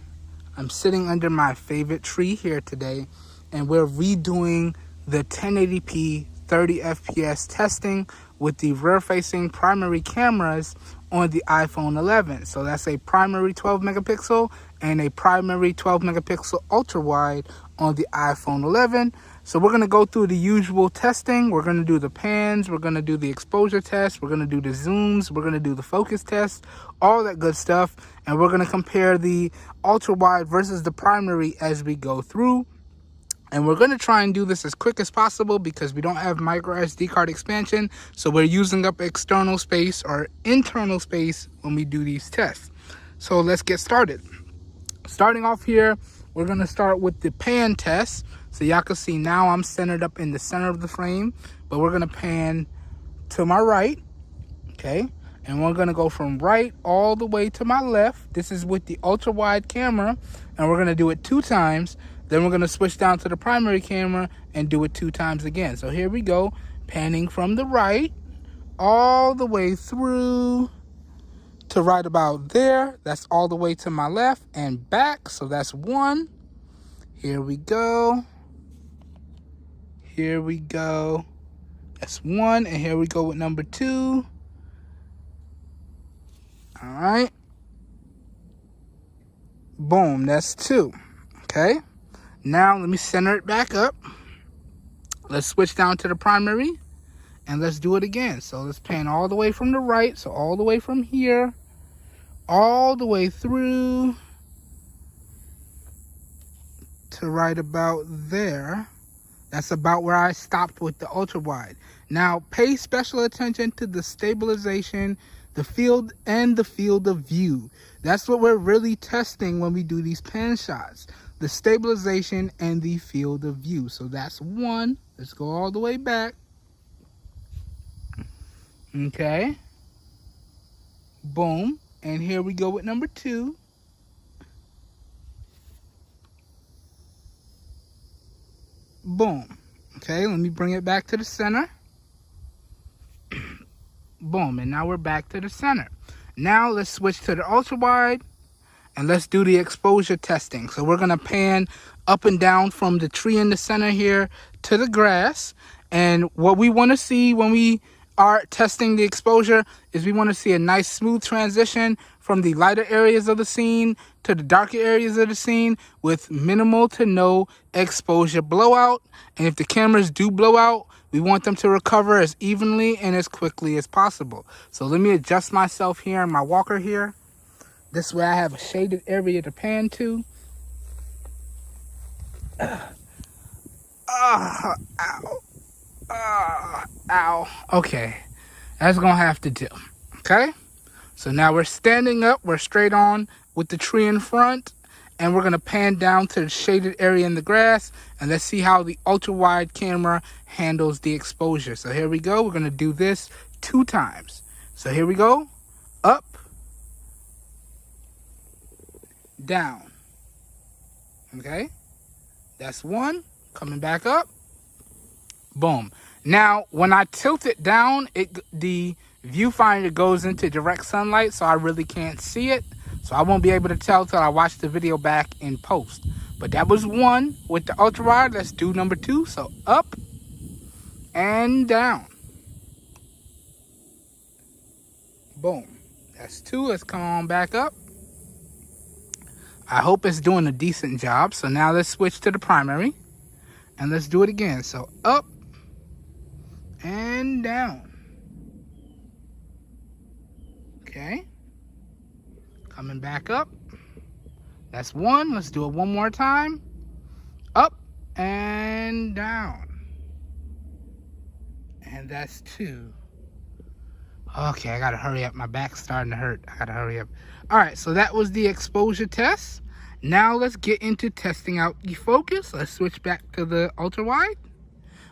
I'm sitting under my favorite tree here today, and we're redoing the 1080p 30 FPS testing with the rear-facing primary cameras on the iPhone 11. So that's a primary 12 megapixel and a primary 12 megapixel ultra wide on the iPhone 11. So we're going to go through the usual testing. We're going to do the pans, we're going to do the exposure test, we're going to do the zooms, we're going to do the focus test, all that good stuff. And we're going to compare the ultra wide versus the primary as we go through. And we're going to try and do this as quick as possible because we don't have micro SD card expansion. So we're using up external space or internal space when we do these tests. So let's get started. Starting off here, we're going to start with the pan test. So y'all can see now I'm centered up in the center of the frame, but we're going to pan to my right, okay? And we're going to go from right all the way to my left. This is with the ultra wide camera, and we're going to do it 2 times. Then we're going to switch down to the primary camera and do it 2 times again. So here we go, panning from the right all the way through to right about there. That's all the way to my left and back. So that's 1. Here we go. Here we go. That's 1. And here we go with number 2. All right. Boom. That's 2. Okay. Now let me center it back up. Let's switch down to the primary and let's do it again. So let's pan all the way from the right. So all the way from here, all the way through to right about there. That's about where I stopped with the ultra wide. Now pay special attention to the stabilization, the field, and the field of view. That's what we're really testing when we do these pan shots. The stabilization and the field of view. So that's 1. Let's go all the way back. Okay. Boom. And here we go with number 2. Boom. Okay, let me bring it back to the center. Boom. And now we're back to the center. Now let's switch to the ultra wide. And let's do the exposure testing. So we're going to pan up and down from the tree in the center here to the grass. And what we want to see when we are testing the exposure is we want to see a nice smooth transition from the lighter areas of the scene to the darker areas of the scene with minimal to no exposure blowout. And if the cameras do blow out, we want them to recover as evenly and as quickly as possible. So let me adjust myself here in my walker here. This way I have a shaded area to pan to. Ow. Okay, that's gonna have to do. Okay, so now we're standing up, we're straight on with the tree in front, and we're gonna pan down to the shaded area in the grass, and let's see how the ultra wide camera handles the exposure. So here we go, we're gonna do this 2 times. So here we go, up, down. Okay, that's 1. Coming back up. Boom. Now when I tilt it down, the viewfinder goes into direct sunlight, so I really can't see it, so I won't be able to tell till I watch the video back in post. But that was 1 with the ultra wide. Let's do number 2. So up and down. Boom. That's 2. Let's come on back up. I hope it's doing a decent job. So now let's switch to the primary and let's do it again. So up and down. Okay. Coming back up. That's 1. Let's do it 1 more time. Up and down. And that's 2. Okay, I gotta hurry up. My back's starting to hurt. I gotta hurry up. All right, so that was the exposure test. Now let's get into testing out the focus. Let's switch back to the ultra wide.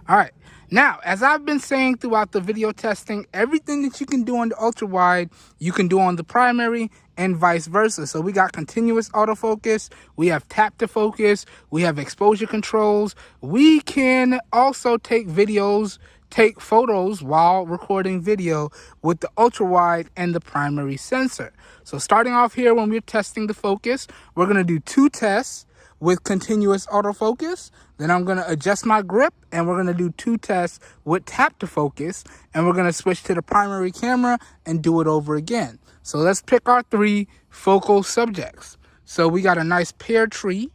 All right, now as I've been saying throughout the video testing, everything that you can do on the ultra wide, you can do on the primary and vice versa. So we got continuous autofocus, we have tap to focus, we have exposure controls. We can also take photos while recording video with the ultra wide and the primary sensor. So starting off here, when we're testing the focus, we're going to do 2 tests with continuous autofocus. Then I'm going to adjust my grip and we're going to do 2 tests with tap to focus, and we're going to switch to the primary camera and do it over again. So let's pick our 3 focal subjects. So we got a nice pear tree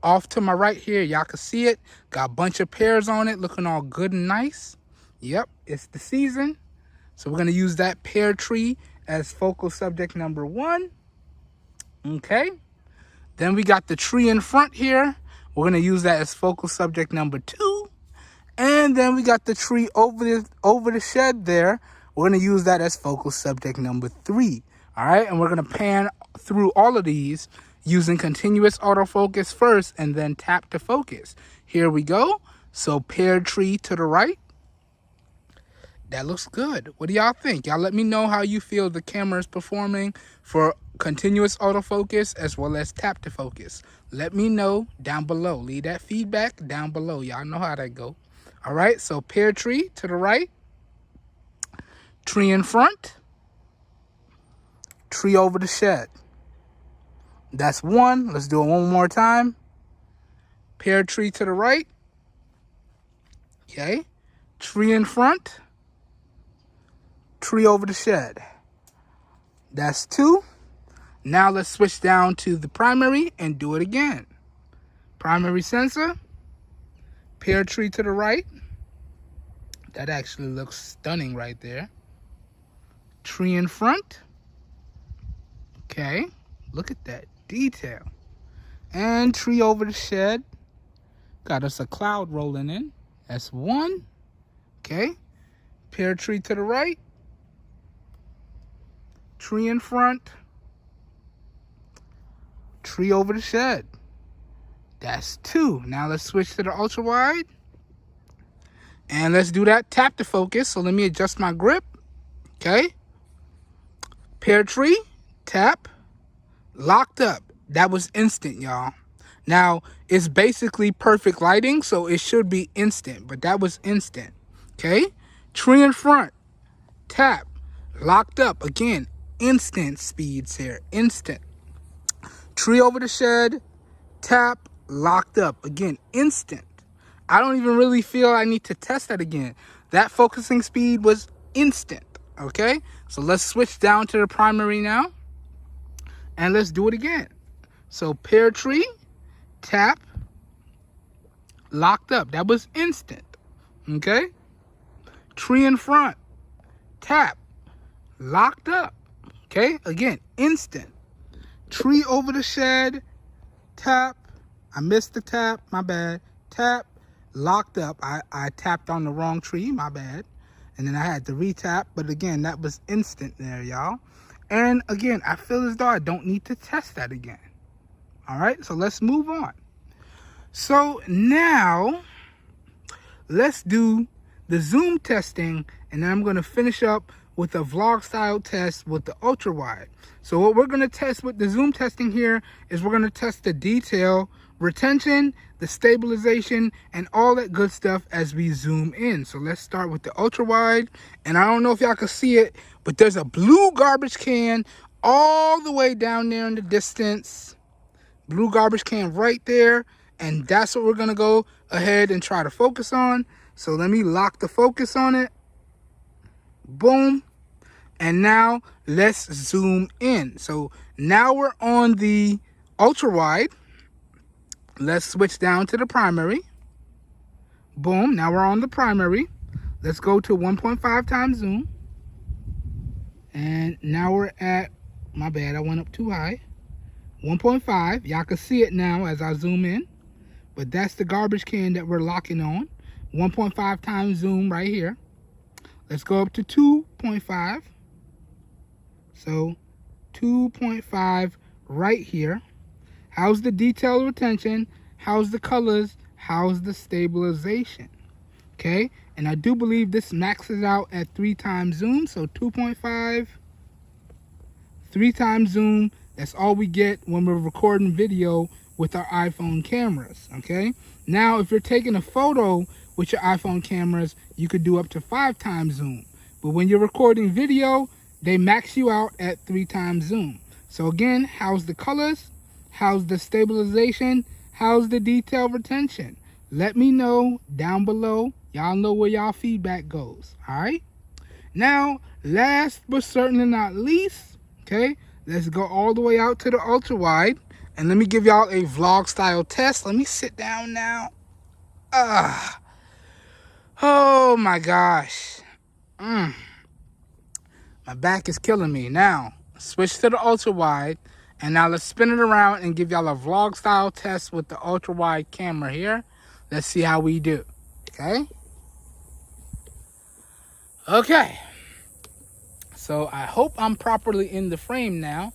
off to my right here. Y'all can see it. Got a bunch of pears on it, looking all good and nice. Yep, it's the season. So we're going to use that pear tree as focal subject number 1. Okay. Then we got the tree in front here We're going to use that as focal subject number 2. And then we got the tree over the shed there. We're going to use that as focal subject number 3. All right, and we're going to pan through all of these using continuous autofocus first and then tap to focus. Here we go. So pear tree to the right. That looks good. What do y'all think? Y'all let me know how you feel the camera is performing for continuous autofocus as well as tap to focus. Let me know down below. Leave that feedback down below. Y'all know how that go. All right, so pear tree to the right. Tree in front. Tree over the shed. That's 1. Let's do it one more time. Pear tree to the right. Okay. Tree in front. Tree over the shed. That's 2. Now let's switch down to the primary and do it again. Primary sensor. Pear tree to the right. That actually looks stunning right there. Tree in front. Okay. Look at that detail. And tree over the shed. Got us a cloud rolling in. That's 1. Okay. Pear tree to the right. Tree in front. Tree over the shed. That's 2. Now let's switch to the ultra wide. And let's do that tap to focus. So let me adjust my grip. Okay. Pear tree. Tap. Locked up. That was instant, y'all. Now, it's basically perfect lighting, so it should be instant. But that was instant. Okay. Tree in front. Tap. Locked up. Again, instant speeds here. Instant. Tree over the shed. Tap. Locked up. Again, instant. I don't even really feel I need to test that again. That focusing speed was instant. Okay? So let's switch down to the primary now. And let's do it again. So pear tree. Tap. Locked up. That was instant. Okay? Tree in front. Tap. Locked up. Okay? Again, instant. Tree over the shed. Tap. I missed the tap. My bad. Tap. Locked up. I tapped on the wrong tree. My bad. And then I had to re-tap. But again, that was instant there, y'all. And again, I feel as though I don't need to test that again. All right? So let's move on. So now, let's do the zoom testing. And then I'm going to finish up with a vlog style test with the ultra wide. So what we're going to test with the zoom testing here is we're going to test the detail, retention, the stabilization, and all that good stuff as we zoom in. So let's start with the ultra wide. And I don't know if y'all can see it, but there's a blue garbage can all the way down there in the distance. Blue garbage can right there. And that's what we're going to go ahead and try to focus on. So let me lock the focus on it. Boom. And now let's zoom in. So now we're on the ultra wide. Let's switch down to the primary. Boom. Now we're on the primary. Let's go to 1.5 times zoom. And now we're at, my bad, I went up too high. 1.5. Y'all can see it now as I zoom in. But that's the garbage can that we're locking on. 1.5 times zoom right here. Let's go up to 2.5. So 2.5 right here. How's the detail retention? How's the colors? How's the stabilization? Okay, and I do believe this maxes out at 3 times zoom. So 2.5, 3 times zoom. That's all we get when we're recording video with our iPhone cameras. Okay, now if you're taking a photo with your iPhone cameras, you could do up to 5 times zoom. But when you're recording video, they max you out at 3 times zoom. So again, how's the colors? How's the stabilization? How's the detail retention? Let me know down below. Y'all know where y'all feedback goes. All right. Now, last but certainly not least, okay, let's go all the way out to the ultra wide. And let me give y'all a vlog style test. Let me sit down now. Oh my gosh. My back is killing me. Now, switch to the ultra wide And now let's spin it around and give y'all a vlog style test with the ultra wide camera here. Let's see how we do. Okay. Okay. So I hope I'm properly in the frame now.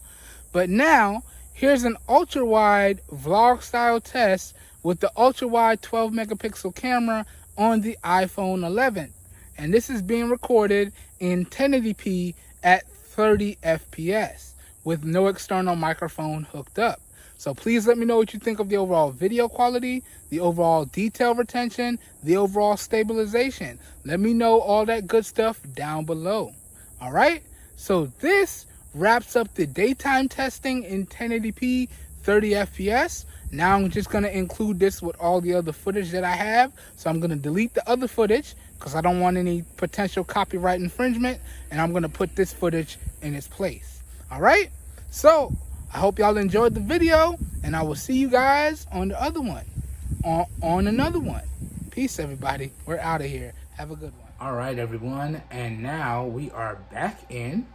But now here's an ultra wide vlog style test with the ultra wide 12 megapixel camera on the iPhone 11. And this is being recorded in 1080p at 30 FPS with no external microphone hooked up. So please let me know what you think of the overall video quality, the overall detail retention, the overall stabilization. Let me know all that good stuff down below. All right, so this wraps up the daytime testing in 1080p 30 FPS. Now I'm just going to include this with all the other footage that I have. So I'm going to delete the other footage because I don't want any potential copyright infringement. And I'm going to put this footage in its place. All right. So I hope y'all enjoyed the video. And I will see you guys on the other one. On another one. Peace, everybody. We're out of here. Have a good one. All right, everyone. And now we are back in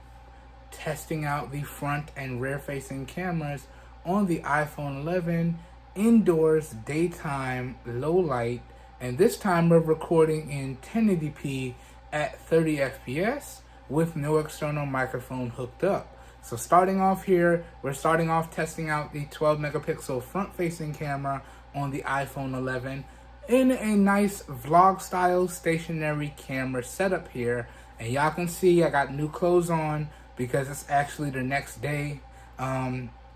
testing out the front and rear facing cameras on the iPhone 11 indoors daytime low light, and this time we're recording in 1080p at 30 FPS with no external microphone hooked up. So starting off here, we're starting off testing out the 12 megapixel front facing camera on the iPhone 11 in a nice vlog style stationary camera setup here. And y'all can see I got new clothes on because it's actually the next day.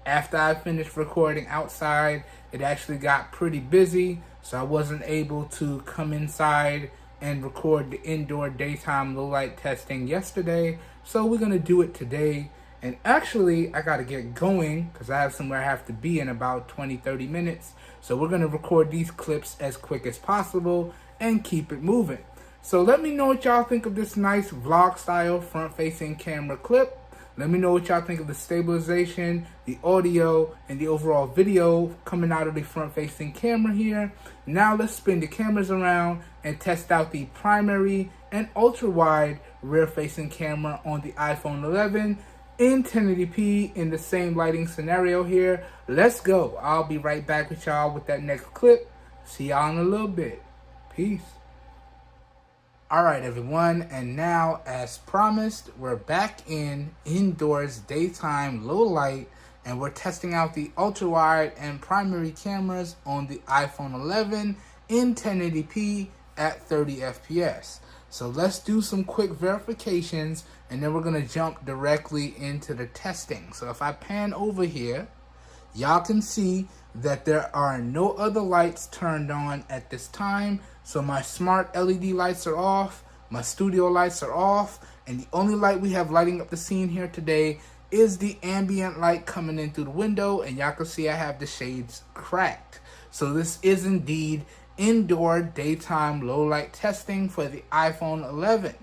After I finished recording outside, it actually got pretty busy, so I wasn't able to come inside and record the indoor daytime low light testing yesterday. So we're gonna do it today. And actually, I gotta get going because I have somewhere I have to be in about 20-30 minutes. So we're gonna record these clips as quick as possible and keep it moving. So let me know what y'all think of this nice vlog style front facing camera clip. Let me know what y'all think of the stabilization, the audio, and the overall video coming out of the front-facing camera here. Now let's spin the cameras around and test out the primary and ultra-wide rear-facing camera on the iPhone 11 in 1080p in the same lighting scenario here. Let's go. I'll be right back with y'all with that next clip. See y'all in a little bit. Peace. Alright everyone, and now as promised, we're back in indoors daytime low light, and we're testing out the ultra wide and primary cameras on the iPhone 11 in 1080p at 30 FPS. So let's do some quick verifications and then we're going to jump directly into the testing. So if I pan over here, y'all can see that there are no other lights turned on at this time. So my smart LED lights are off, my studio lights are off, and the only light we have lighting up the scene here today is the ambient light coming in through the window, and y'all can see I have the shades cracked. So this is indeed indoor daytime low light testing for the iPhone 11.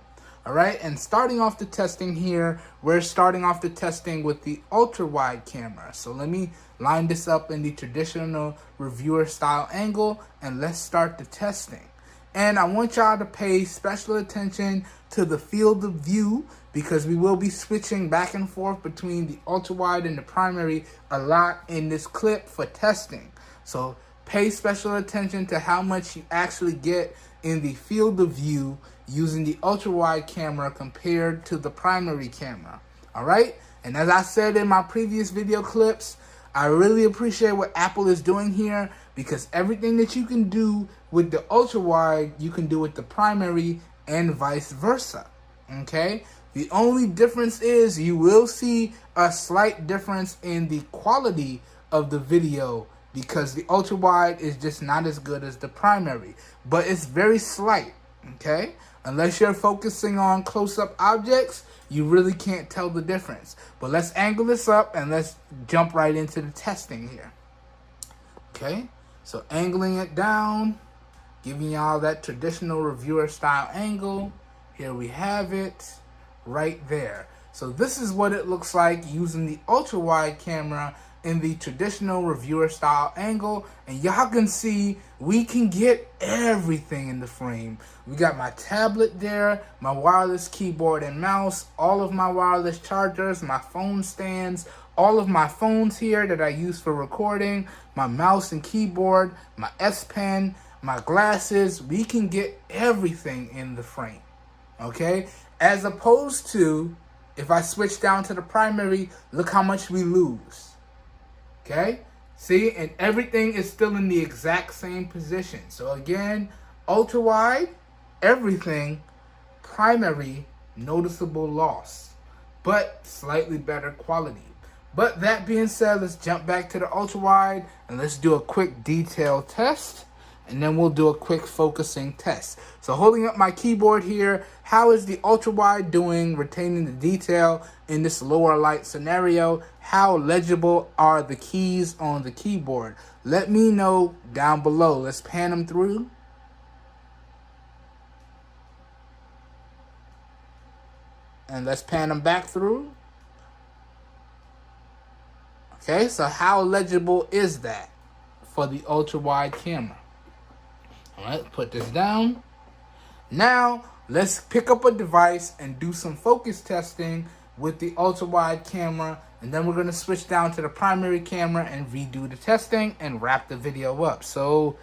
All right, and starting off the testing here, we're starting off the testing with the ultra wide camera. So let me line this up in the traditional reviewer style angle and let's start the testing. And I want y'all to pay special attention to the field of view because we will be switching back and forth between the ultra wide and the primary a lot in this clip for testing. So pay special attention to how much you actually get in the field of view using the ultra wide camera compared to the primary camera. All right, and as I said in my previous video clips, I really appreciate what Apple is doing here because everything that you can do with the ultra wide, you can do with the primary and vice versa. Okay, the only difference is you will see a slight difference in the quality of the video because the ultra wide is just not as good as the primary, but it's very slight. Okay, unless you're focusing on close-up objects, you really can't tell the difference. But let's angle this up and let's jump right into the testing here. Okay, so angling it down, giving y'all that traditional reviewer style angle. Here we have it right there. So this is what it looks like using the ultra wide camera in the traditional reviewer style angle, and y'all can see we can get everything in the frame. We got my tablet there, my wireless keyboard and mouse, all of my wireless chargers, my phone stands, all of my phones here that I use for recording, my mouse and keyboard, my S Pen, my glasses. We can get everything in the frame, okay? As opposed to, if I switch down to the primary, look how much we lose, okay? See, and everything is still in the exact same position. So again, ultra wide, everything, primary, noticeable loss, but slightly better quality. But that being said, let's jump back to the ultra wide and let's do a quick detail test, and then we'll do a quick focusing test. So holding up my keyboard here, how is the ultra wide doing retaining the detail in this lower light scenario? How legible are the keys on the keyboard? Let me know down below. Let's pan them through. And let's pan them back through. Okay, so how legible is that for the ultra wide camera? All right, put this down. Now, let's pick up a device and do some focus testing with the ultra wide camera, and then we're going to switch down to the primary camera and redo the testing and wrap the video up. So,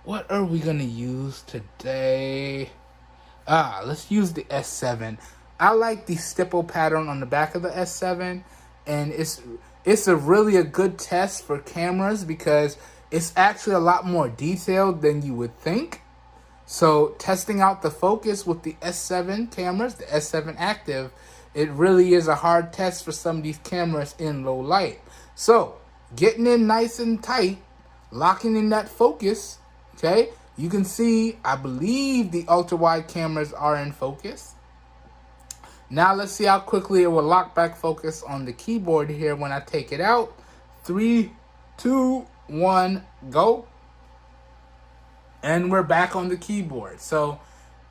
what are we going to use today? Let's use the S7. I like the stipple pattern on the back of the S7, and it's a really a good test for cameras because it's actually a lot more detailed than you would think. So testing out the focus with the S7 cameras, the S7 Active, it really is a hard test for some of these cameras in low light. So getting in nice and tight, locking in that focus, okay? You can see, I believe the ultra wide cameras are in focus. Now let's see how quickly it will lock back focus on the keyboard here when I take it out. 3, 2, 1, go. And we're back on the keyboard. So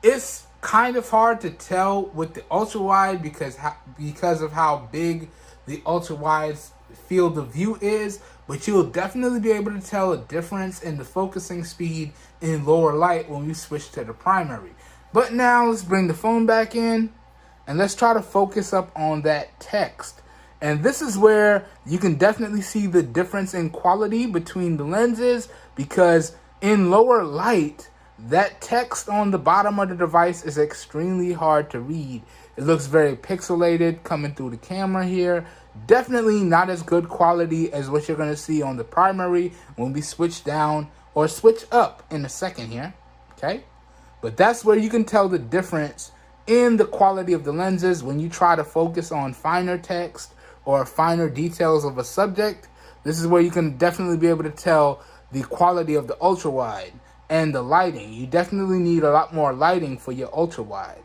it's kind of hard to tell with the ultra wide because of how big the ultra wide's field of view is, but you'll definitely be able to tell a difference in the focusing speed in lower light when we switch to the primary. But now let's bring the phone back in and let's try to focus up on that text. And this is where you can definitely see the difference in quality between the lenses, because in lower light, that text on the bottom of the device is extremely hard to read. It looks very pixelated coming through the camera here. Definitely not as good quality as what you're going to see on the primary when we switch down or switch up in a second here, okay? But that's where you can tell the difference in the quality of the lenses when you try to focus on finer text or finer details of a subject. This is where you can definitely be able to tell the quality of the ultra wide and the lighting. You definitely need a lot more lighting for your ultra wide,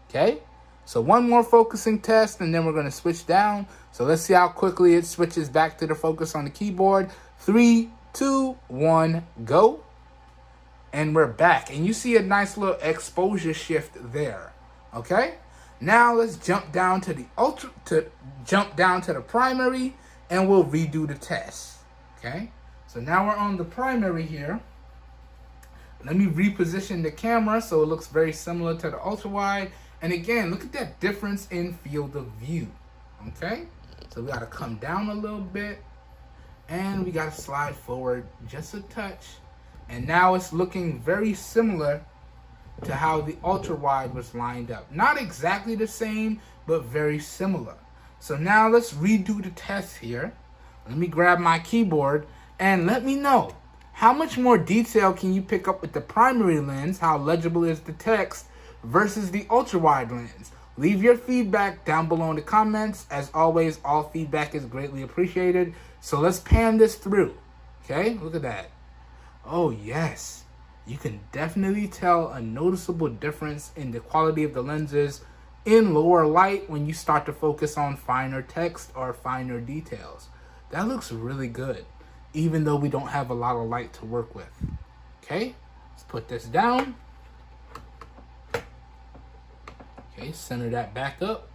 okay? So one more focusing test and then we're going to switch down. So let's see how quickly it switches back to the focus on the keyboard. 3, 2, 1, go. And we're back. And you see a nice little exposure shift there. Okay? Now let's jump down to the primary and we'll redo the test. Okay? So now we're on the primary here. Let me reposition the camera so it looks very similar to the ultra wide. And again, look at that difference in field of view. Okay? So we got to come down a little bit and we got to slide forward just a touch. And now it's looking very similar to how the ultra wide was lined up. Not exactly the same, but very similar. So now let's redo the test here. Let me grab my keyboard and let me know how much more detail can you pick up with the primary lens, how legible is the text, versus the ultra wide lens. Leave your feedback down below in the comments. As always, all feedback is greatly appreciated. So let's pan this through. Okay, look at that. Oh yes, you can definitely tell a noticeable difference in the quality of the lenses in lower light when you start to focus on finer text or finer details. That looks really good, even though we don't have a lot of light to work with. Okay, let's put this down. Okay, center that back up.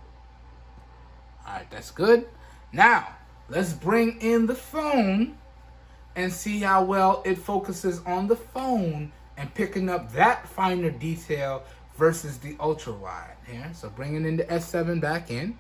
All right, that's good. Now, let's bring in the phone and see how well it focuses on the phone and picking up that finer detail versus the ultra wide here. So bringing in the S7 back in.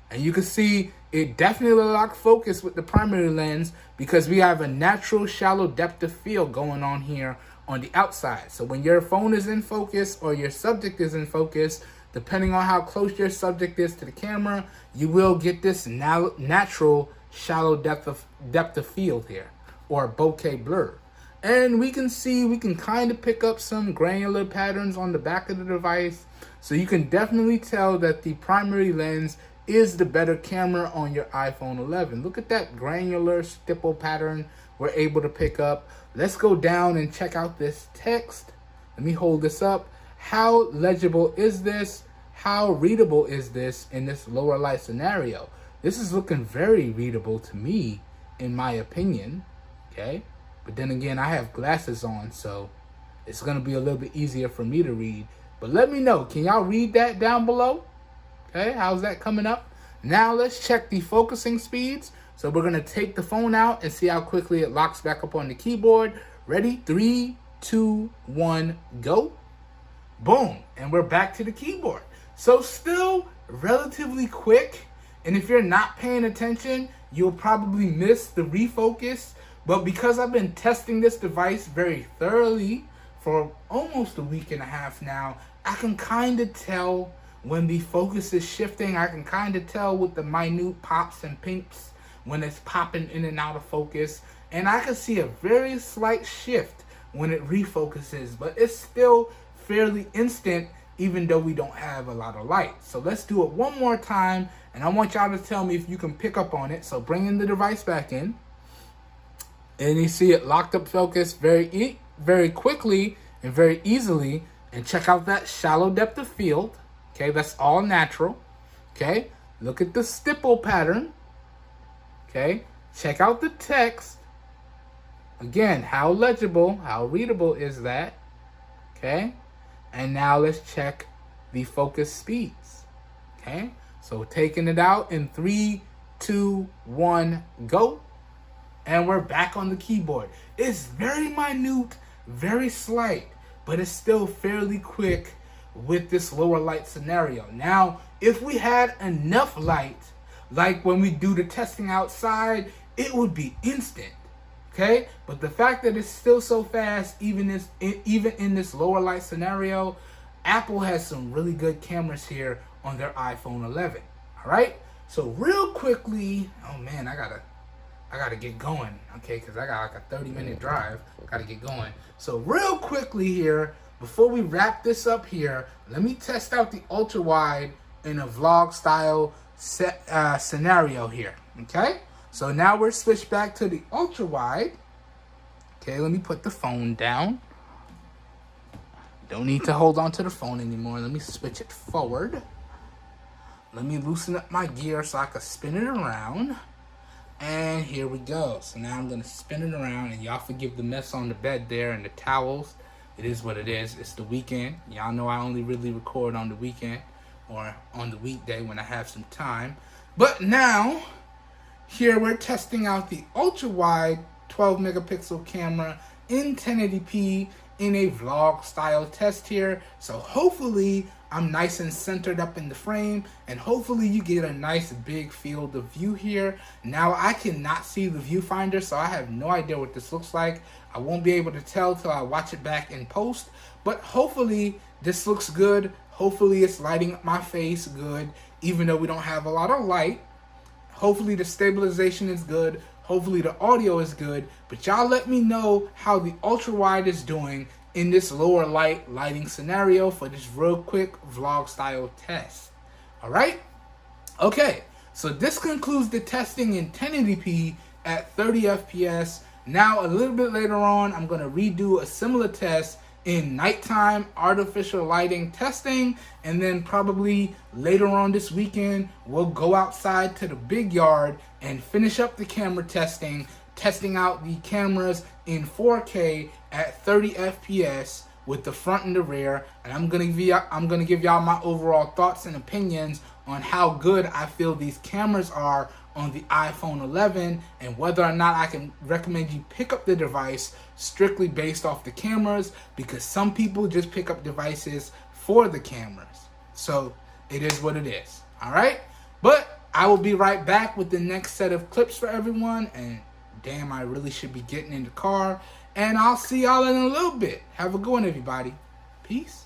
And you can see it definitely locked focus with the primary lens because we have a natural shallow depth of field going on here on the outside. So when your phone is in focus or your subject is in focus, depending on how close your subject is to the camera, you will get this natural shallow depth of field here, or bokeh blur. And we can kind of pick up some granular patterns on the back of the device. So you can definitely tell that the primary lens is the better camera on your iPhone 11. Look at that granular stipple pattern we're able to pick up. Let's go down and check out this text. Let me hold this up. How legible is this? How readable is this in this lower light scenario? This is looking very readable to me, in my opinion, okay? But then again, I have glasses on, so it's gonna be a little bit easier for me to read. But let me know, can y'all read that down below? Okay, how's that coming up? Now let's check the focusing speeds. So we're gonna take the phone out and see how quickly it locks back up on the keyboard. Ready? 3, 2, 1, go. Boom, and we're back to the keyboard. So still relatively quick, and if you're not paying attention, you'll probably miss the refocus. But because I've been testing this device very thoroughly for almost a week and a half now, I can kind of tell when the focus is shifting. I can kind of tell with the minute pops and pinks when it's popping in and out of focus. And I can see a very slight shift when it refocuses, but it's still fairly instant even though we don't have a lot of light. So let's do it one more time, and I want y'all to tell me if you can pick up on it. So bring in the device back in, and you see it locked up focus very quickly and very easily. And check out that shallow depth of field. Okay, that's all natural. Okay, look at the stipple pattern. Okay, check out the text. Again, how legible, how readable is that? Okay, and now let's check the focus speeds. Okay, so taking it out in 3, 2, 1, go. And we're back on the keyboard. It's very minute, very slight, but it's still fairly quick with this lower light scenario. Now, if we had enough light, like when we do the testing outside, it would be instant, okay? But the fact that it's still so fast, even in this lower light scenario, Apple has some really good cameras here on their iPhone 11, all right? So real quickly, oh man, I gotta get going, okay? Because I got like a 30-minute drive, gotta get going. So real quickly here, before we wrap this up here, let me test out the ultra wide in a vlog style scenario here, okay? So now we're switched back to the ultra wide. Okay, let me put the phone down. Don't need to hold on to the phone anymore. Let me switch it forward. Let me loosen up my gear so I can spin it around. And here we go. So now I'm gonna spin it around, and y'all forgive the mess on the bed there and the towels. It is what it is. It's the weekend. Y'all know I only really record on the weekend or on the weekday when I have some time. But now, here we're testing out the ultra wide 12 megapixel camera in 1080p in a vlog style test here. So hopefully I'm nice and centered up in the frame, and hopefully you get a nice big field of view here. Now I cannot see the viewfinder, so I have no idea what this looks like. I won't be able to tell till I watch it back in post, but hopefully this looks good. Hopefully it's lighting up my face good, even though we don't have a lot of light. Hopefully the stabilization is good. Hopefully the audio is good. But y'all let me know how the ultra wide is doing in this lower lighting scenario for this real quick vlog style test. All right? Okay, so this concludes the testing in 1080p at 30 FPS. Now a little bit later on, I'm going to redo a similar test in nighttime artificial lighting testing, and then probably later on this weekend we'll go outside to the big yard and finish up the camera testing out the cameras in 4K at 30 FPS with the front and the rear. And I'm gonna give y'all my overall thoughts and opinions on how good I feel these cameras are on the iPhone 11, and whether or not I can recommend you pick up the device strictly based off the cameras, because some people just pick up devices for the cameras. So it is what it is. All right, but I will be right back with the next set of clips for everyone. And damn, I really should be getting in the car. And I'll see y'all in a little bit. Have a good one, everybody. Peace.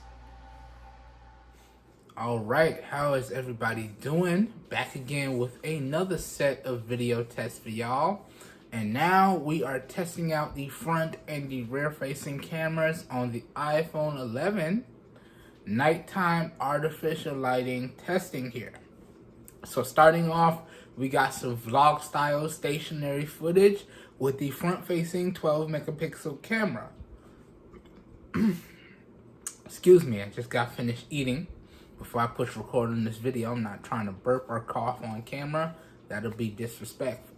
All right, how is everybody doing? Back again with another set of video tests for y'all. And now we are testing out the front and the rear facing cameras on the iPhone 11 nighttime artificial lighting testing here. So starting off, we got some vlog style stationary footage with the front facing 12 megapixel camera. Excuse me, I just got finished eating. Before I push record on this video, I'm not trying to burp or cough on camera. That'll be disrespectful.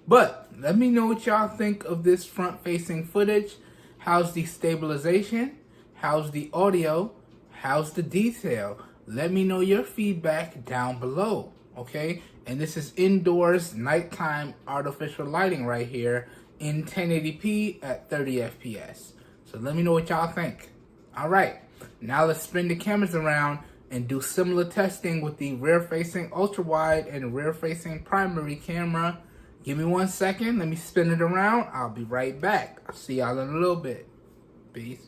But let me know what y'all think of this front facing footage. How's the stabilization? How's the audio? How's the detail? Let me know your feedback down below, okay? And this is indoors nighttime artificial lighting right here in 1080p at 30 FPS. So let me know what y'all think. All right, now let's spin the cameras around and do similar testing with the rear-facing ultra-wide and rear-facing primary camera. Give me 1 second. Let me spin it around. I'll be right back. I'll see y'all in a little bit. Peace.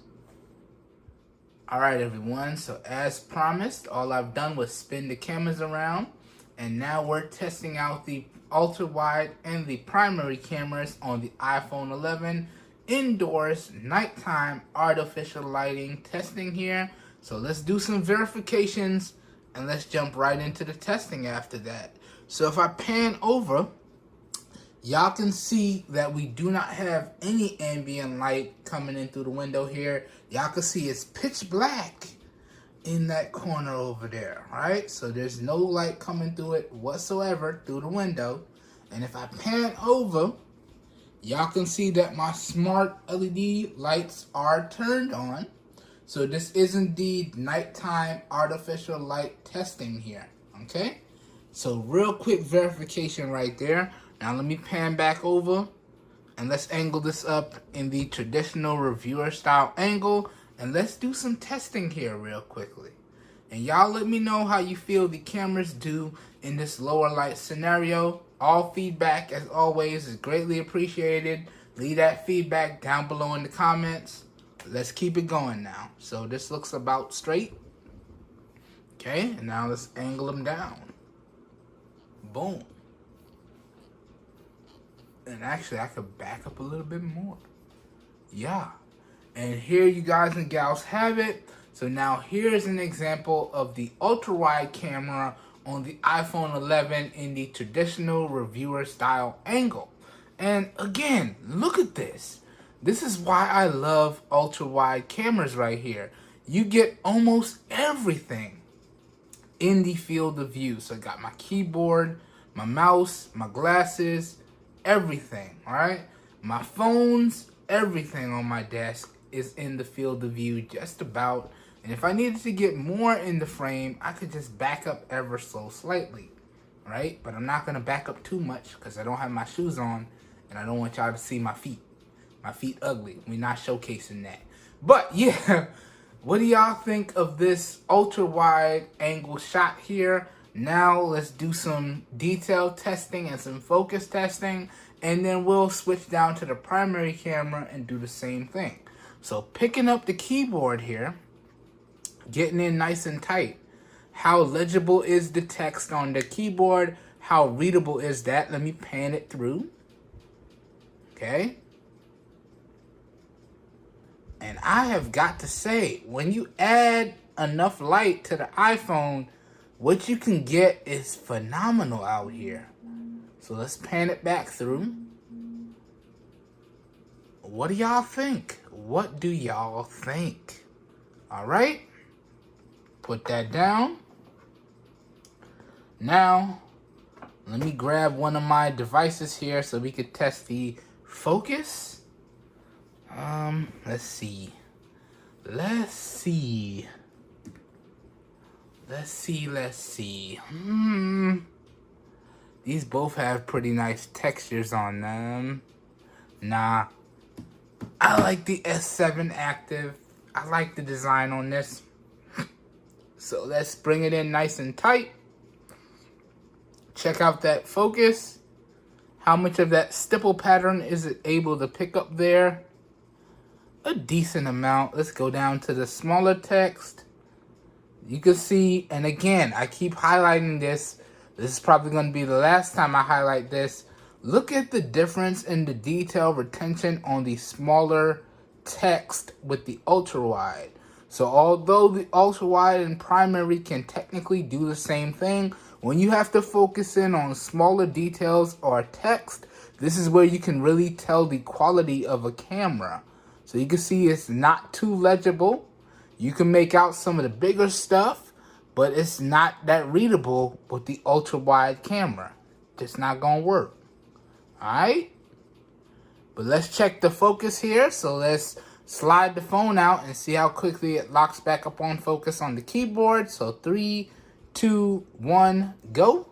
All right, everyone. So as promised, all I've done was spin the cameras around. And now we're testing out the ultra-wide and the primary cameras on the iPhone 11 indoors nighttime artificial lighting testing here. So let's do some verifications and let's jump right into the testing after that. So if I pan over, y'all can see that we do not have any ambient light coming in through the window here. Y'all can see it's pitch black in that corner over there, right? So there's no light coming through it whatsoever through the window. And if I pan over, y'all can see that my smart LED lights are turned on. So this is indeed nighttime artificial light testing here, okay? So real quick verification right there. Now let me pan back over and let's angle this up in the traditional reviewer style angle. And let's do some testing here real quickly. And y'all let me know how you feel the cameras do in this lower light scenario. All feedback, as always, is greatly appreciated. Leave that feedback down below in the comments. Let's keep it going now. So this looks about straight. Okay, and now let's angle them down. Boom. And actually, I could back up a little bit more. Yeah. And here you guys and gals have it. So now here's an example of the ultra-wide camera on the iPhone 11 in the traditional reviewer style angle. And again, look at this. This is why I love ultra-wide cameras right here. You get almost everything in the field of view. So I got my keyboard, my mouse, my glasses, everything, all right? My phones, everything on my desk is in the field of view just about. And if I needed to get more in the frame, I could just back up ever so slightly, right? But I'm not gonna back up too much because I don't have my shoes on and I don't want y'all to see my feet. My feet ugly. We're not showcasing that. But yeah, what do y'all think of this ultra wide angle shot here? Now let's do some detail testing and some focus testing, and then we'll switch down to the primary camera and do the same thing. So picking up the keyboard here, getting in nice and tight. How legible is the text on the keyboard? How readable is that? Let me pan it through. Okay. And I have got to say, when you add enough light to the iPhone, what you can get is phenomenal out here. So let's pan it back through. What do y'all think? What do y'all think? All right. Put that down. Now, let me grab one of my devices here so we could test the focus. Let's see. These both have pretty nice textures on them. Nah, I like the S7 Active. I like the design on this. So let's bring it in nice and tight. Check out that focus. How much of that stipple pattern is it able to pick up there? A decent amount. Let's go down to the smaller text. You can see, and again, I keep highlighting this. This is probably going to be the last time I highlight this. Look at the difference in the detail retention on the smaller text with the ultra wide. So although the ultra wide and primary can technically do the same thing, when you have to focus in on smaller details or text, this is where you can really tell the quality of a camera. So you can see it's not too legible. You can make out some of the bigger stuff, but it's not that readable with the ultra wide camera. Just not gonna work. Alright? But let's check the focus here. So let's slide the phone out and see how quickly it locks back up on focus on the keyboard. So 3, 2, 1, go.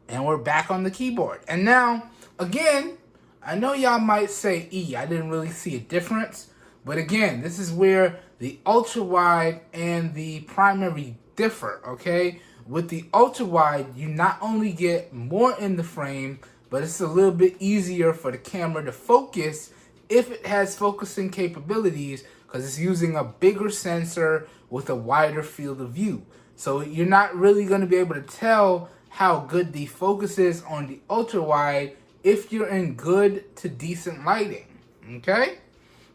And we're back on the keyboard. And now, again, I know y'all might say, I didn't really see a difference. But again, this is where the ultra wide and the primary differ, okay? With the ultra wide, you not only get more in the frame, but it's a little bit easier for the camera to focus if it has focusing capabilities, because it's using a bigger sensor with a wider field of view. So you're not really going to be able to tell how good the focus is on the ultra wide if you're in good to decent lighting, okay?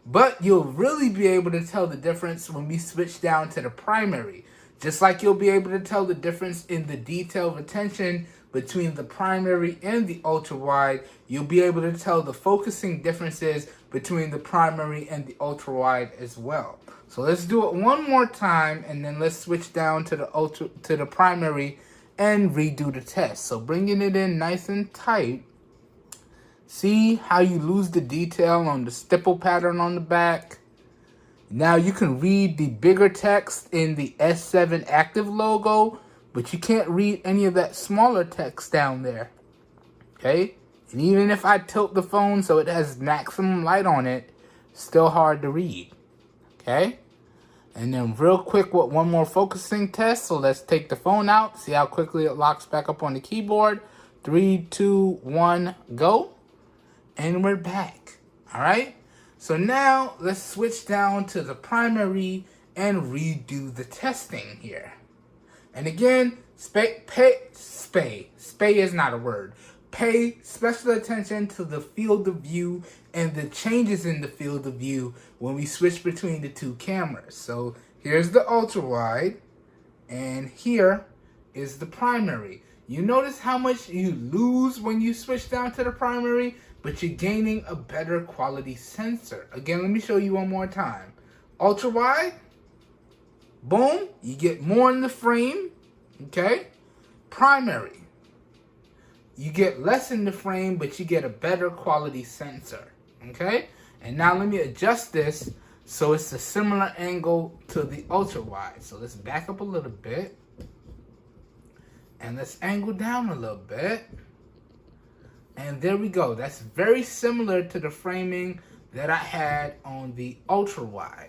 But you'll really be able to tell the difference when we switch down to the primary. Just like you'll be able to tell the difference in the detail retention between the primary and the ultra wide, you'll be able to tell the focusing differences between the primary and the ultra wide as well. So let's do it one more time, and then let's switch down to the primary and redo the test. So bringing it in nice and tight. See how you lose the detail on the stipple pattern on the back? Now you can read the bigger text in the S7 Active logo, but you can't read any of that smaller text down there. Okay? And even if I tilt the phone so it has maximum light on it, still hard to read. Okay? And then real quick with one more focusing test. So let's take the phone out, see how quickly it locks back up on the keyboard. 3, 2, 1, go. And we're back. Alright? So now let's switch down to the primary and redo the testing here. And again, spay is not a word. Pay special attention to the field of view and the changes in the field of view when we switch between the two cameras. So here's the ultra wide, and here is the primary. You notice how much you lose when you switch down to the primary, but you're gaining a better quality sensor. Again, let me show you one more time. Ultra wide, boom, you get more in the frame, okay? Primary, you get less in the frame, but you get a better quality sensor, okay? And now let me adjust this so it's a similar angle to the ultra wide. So let's back up a little bit, and let's angle down a little bit. And there we go. That's very similar to the framing that I had on the ultra wide.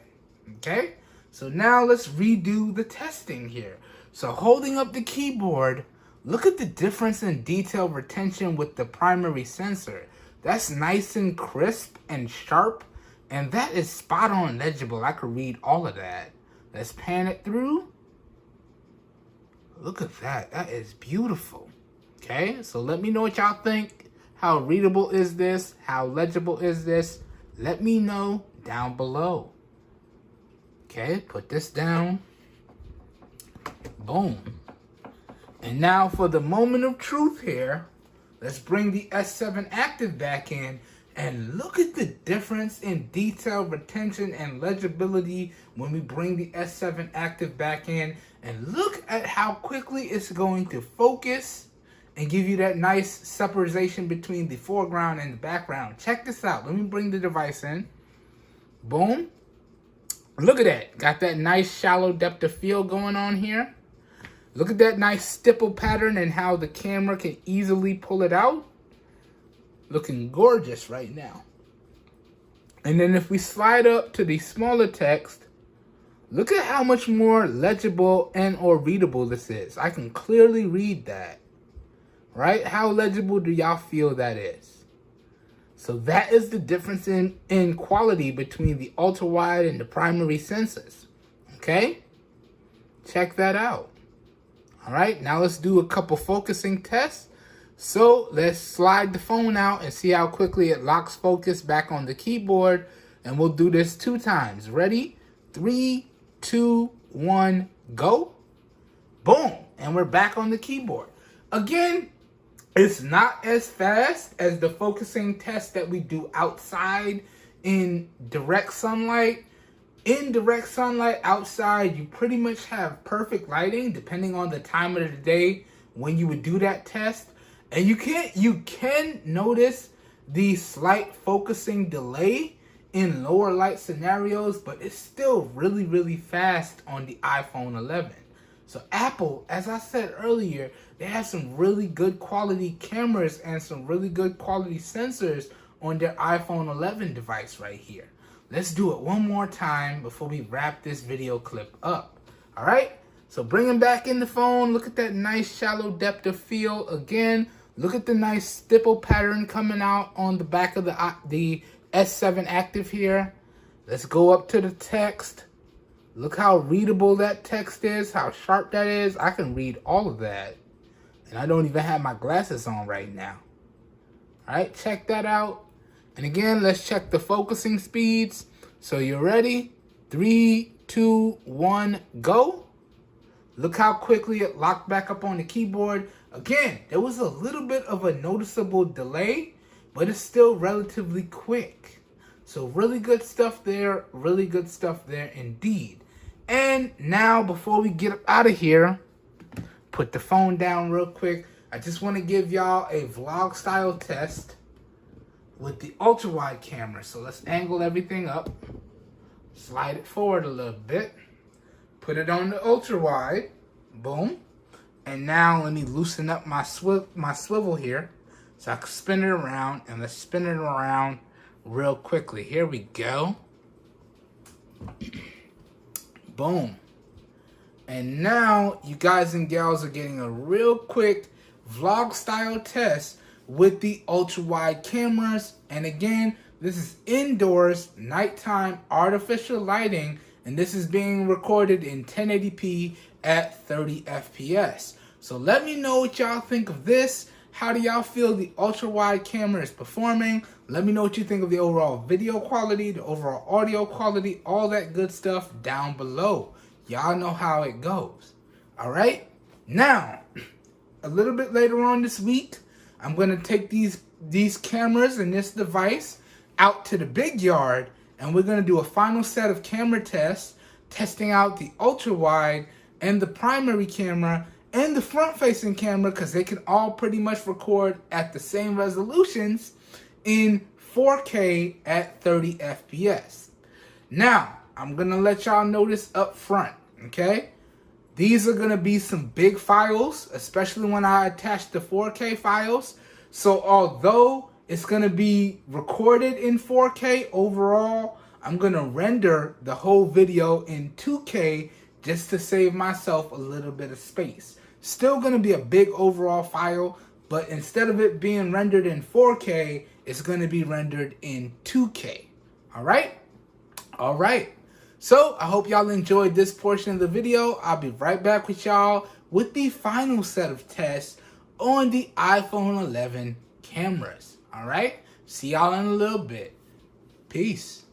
Okay? So now let's redo the testing here. So holding up the keyboard, look at the difference in detail retention with the primary sensor. That's nice and crisp and sharp, and that is spot on legible. I could read all of that. Let's pan it through. Look at that. That is beautiful. Okay? So let me know what y'all think. How readable is this? How legible is this? Let me know down below. Okay, put this down. Boom. And now for the moment of truth here, let's bring the S7 Active back in and look at the difference in detail retention and legibility when we bring the S7 Active back in, and look at how quickly it's going to focus and give you that nice separation between the foreground and the background. Check this out. Let me bring the device in. Boom. Look at that. Got that nice shallow depth of field going on here. Look at that nice stipple pattern and how the camera can easily pull it out. Looking gorgeous right now. And then if we slide up to the smaller text, look at how much more legible and or readable this is. I can clearly read that. right? How legible do y'all feel that is? So that is the difference in quality between the ultra wide and the primary sensors. Okay? Check that out. All right, now let's do a couple focusing tests. So let's slide the phone out and see how quickly it locks focus back on the keyboard. And we'll do this 2 times. Ready? 3, 2, 1, go. Boom. And we're back on the keyboard. Again, it's not as fast as the focusing test that we do outside in direct sunlight. In direct sunlight outside, you pretty much have perfect lighting depending on the time of the day when you would do that test. And you can notice the slight focusing delay in lower light scenarios, but it's still really, really fast on the iPhone 11. So Apple, as I said earlier, they have some really good quality cameras and some really good quality sensors on their iPhone 11 device right here. Let's do it one more time before we wrap this video clip up. All right, so bringing back in the phone, look at that nice shallow depth of field again. Look at the nice stipple pattern coming out on the back of the S7 Active here. Let's go up to the text. Look how readable that text is, how sharp that is. I can read all of that. And I don't even have my glasses on right now. All right, check that out. And again, let's check the focusing speeds. So you're ready? 3, 2, 1, go. Look how quickly it locked back up on the keyboard. Again, there was a little bit of a noticeable delay, but it's still relatively quick. So really good stuff there. Really good stuff there indeed. And now, before we get out of here, put the phone down real quick. I just want to give y'all a vlog style test with the ultra wide camera. So let's angle everything up. Slide it forward a little bit. Put it on the ultra wide. Boom. And now let me loosen up my swivel here so I can spin it around. And let's spin it around real quickly. Here we go. Boom. And now you guys and gals are getting a real quick vlog style test with the ultra wide cameras. And again, this is indoors, nighttime, artificial lighting. And this is being recorded in 1080p at 30 FPS. So let me know what y'all think of this. How do y'all feel the ultra wide camera is performing? Let me know what you think of the overall video quality, the overall audio quality, all that good stuff down below. Y'all know how it goes. All right. Now, a little bit later on this week, I'm going to take these cameras and this device out to the big yard, and we're going to do a final set of camera tests, testing out the ultra wide and the primary camera and the front facing camera, because they can all pretty much record at the same resolutions in 4K at 30 FPS. Now, I'm going to let y'all know this up front, okay? These are going to be some big files, especially when I attach the 4K files. So although it's going to be recorded in 4K overall, I'm going to render the whole video in 2K just to save myself a little bit of space. Still going to be a big overall file, but instead of it being rendered in 4K, it's going to be rendered in 2K. All right? All right. So I hope y'all enjoyed this portion of the video. I'll be right back with y'all with the final set of tests on the iPhone 11 cameras. All right? See y'all in a little bit. Peace.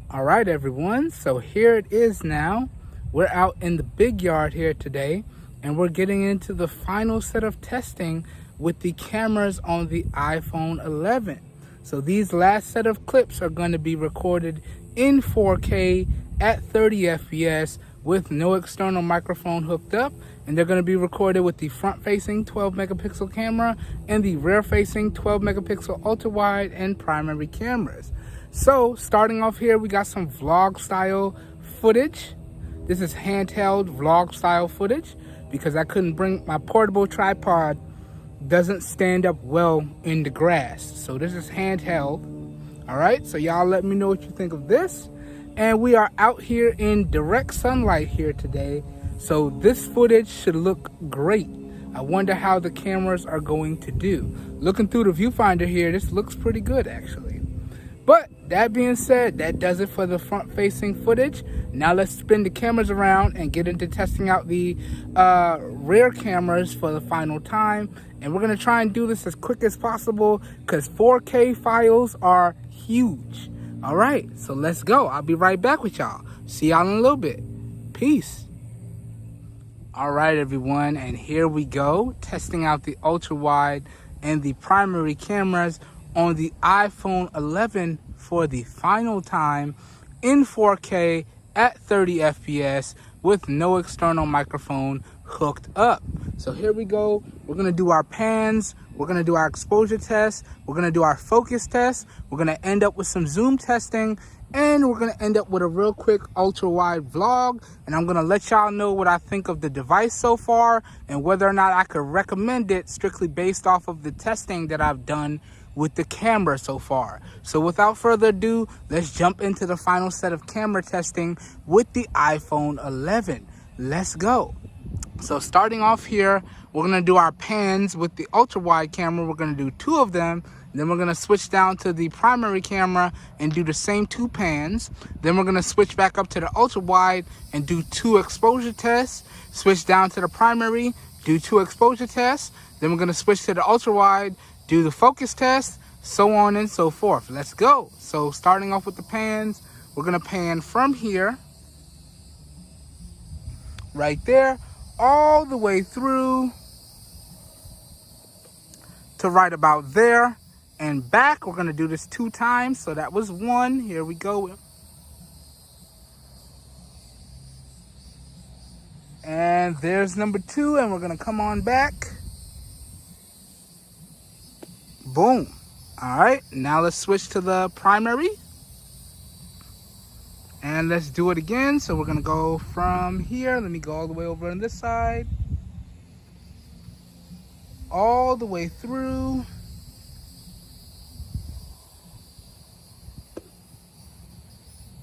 All right, everyone. So here it is now. We're out in the big yard here today, and we're getting into the final set of testing with the cameras on the iPhone 11. So these last set of clips are going to be recorded in 4K at 30 FPS with no external microphone hooked up, and they're going to be recorded with the front-facing 12 megapixel camera and the rear-facing 12 megapixel ultra-wide and primary cameras. So starting off here, we got some vlog style footage. This is handheld vlog style footage because I couldn't bring my portable tripod. Doesn't stand up well in the grass, so this is handheld. All right, so y'all let me know what you think of this. And we are out here in direct sunlight here today, So this footage should look great. I wonder how the cameras are going to do. Looking through the viewfinder here, this looks pretty good actually. But that being said, that does it for the front facing footage. Now let's spin the cameras around and get into testing out the rear cameras for the final time. And we're gonna try and do this as quick as possible because 4K files are huge. All right, so let's go. I'll be right back with y'all. See y'all in a little bit. Peace. All right, everyone, and here we go, testing out the ultra wide and the primary cameras on the iPhone 11 for the final time in 4K at 30 FPS with no external microphone hooked up. So here we go. We're gonna do our pans, we're gonna do our exposure test, we're gonna do our focus test, we're gonna end up with some zoom testing, and we're gonna end up with a real quick ultra wide vlog. And I'm gonna let y'all know what I think of the device so far and whether or not I could recommend it strictly based off of the testing that I've done with the camera so far. So without further ado, let's jump into the final set of camera testing with the iPhone 11. Let's go. So starting off here, we're gonna do our pans with the ultra wide camera. We're gonna do 2 of them. Then we're gonna switch down to the primary camera and do the same 2 pans. Then we're gonna switch back up to the ultra wide and do 2 exposure tests. Switch down to the primary, do 2 exposure tests. Then we're gonna switch to the ultra wide, do the focus test, so on and so forth. Let's go. So starting off with the pans, we're gonna pan from here, right there, all the way through to right about there and back. We're gonna do this 2 times. So that was 1, here we go. And there's number 2, and we're gonna come on back. Boom. All right, now let's switch to the primary. And let's do it again. So we're gonna go from here. Let me go all the way over on this side. All the way through.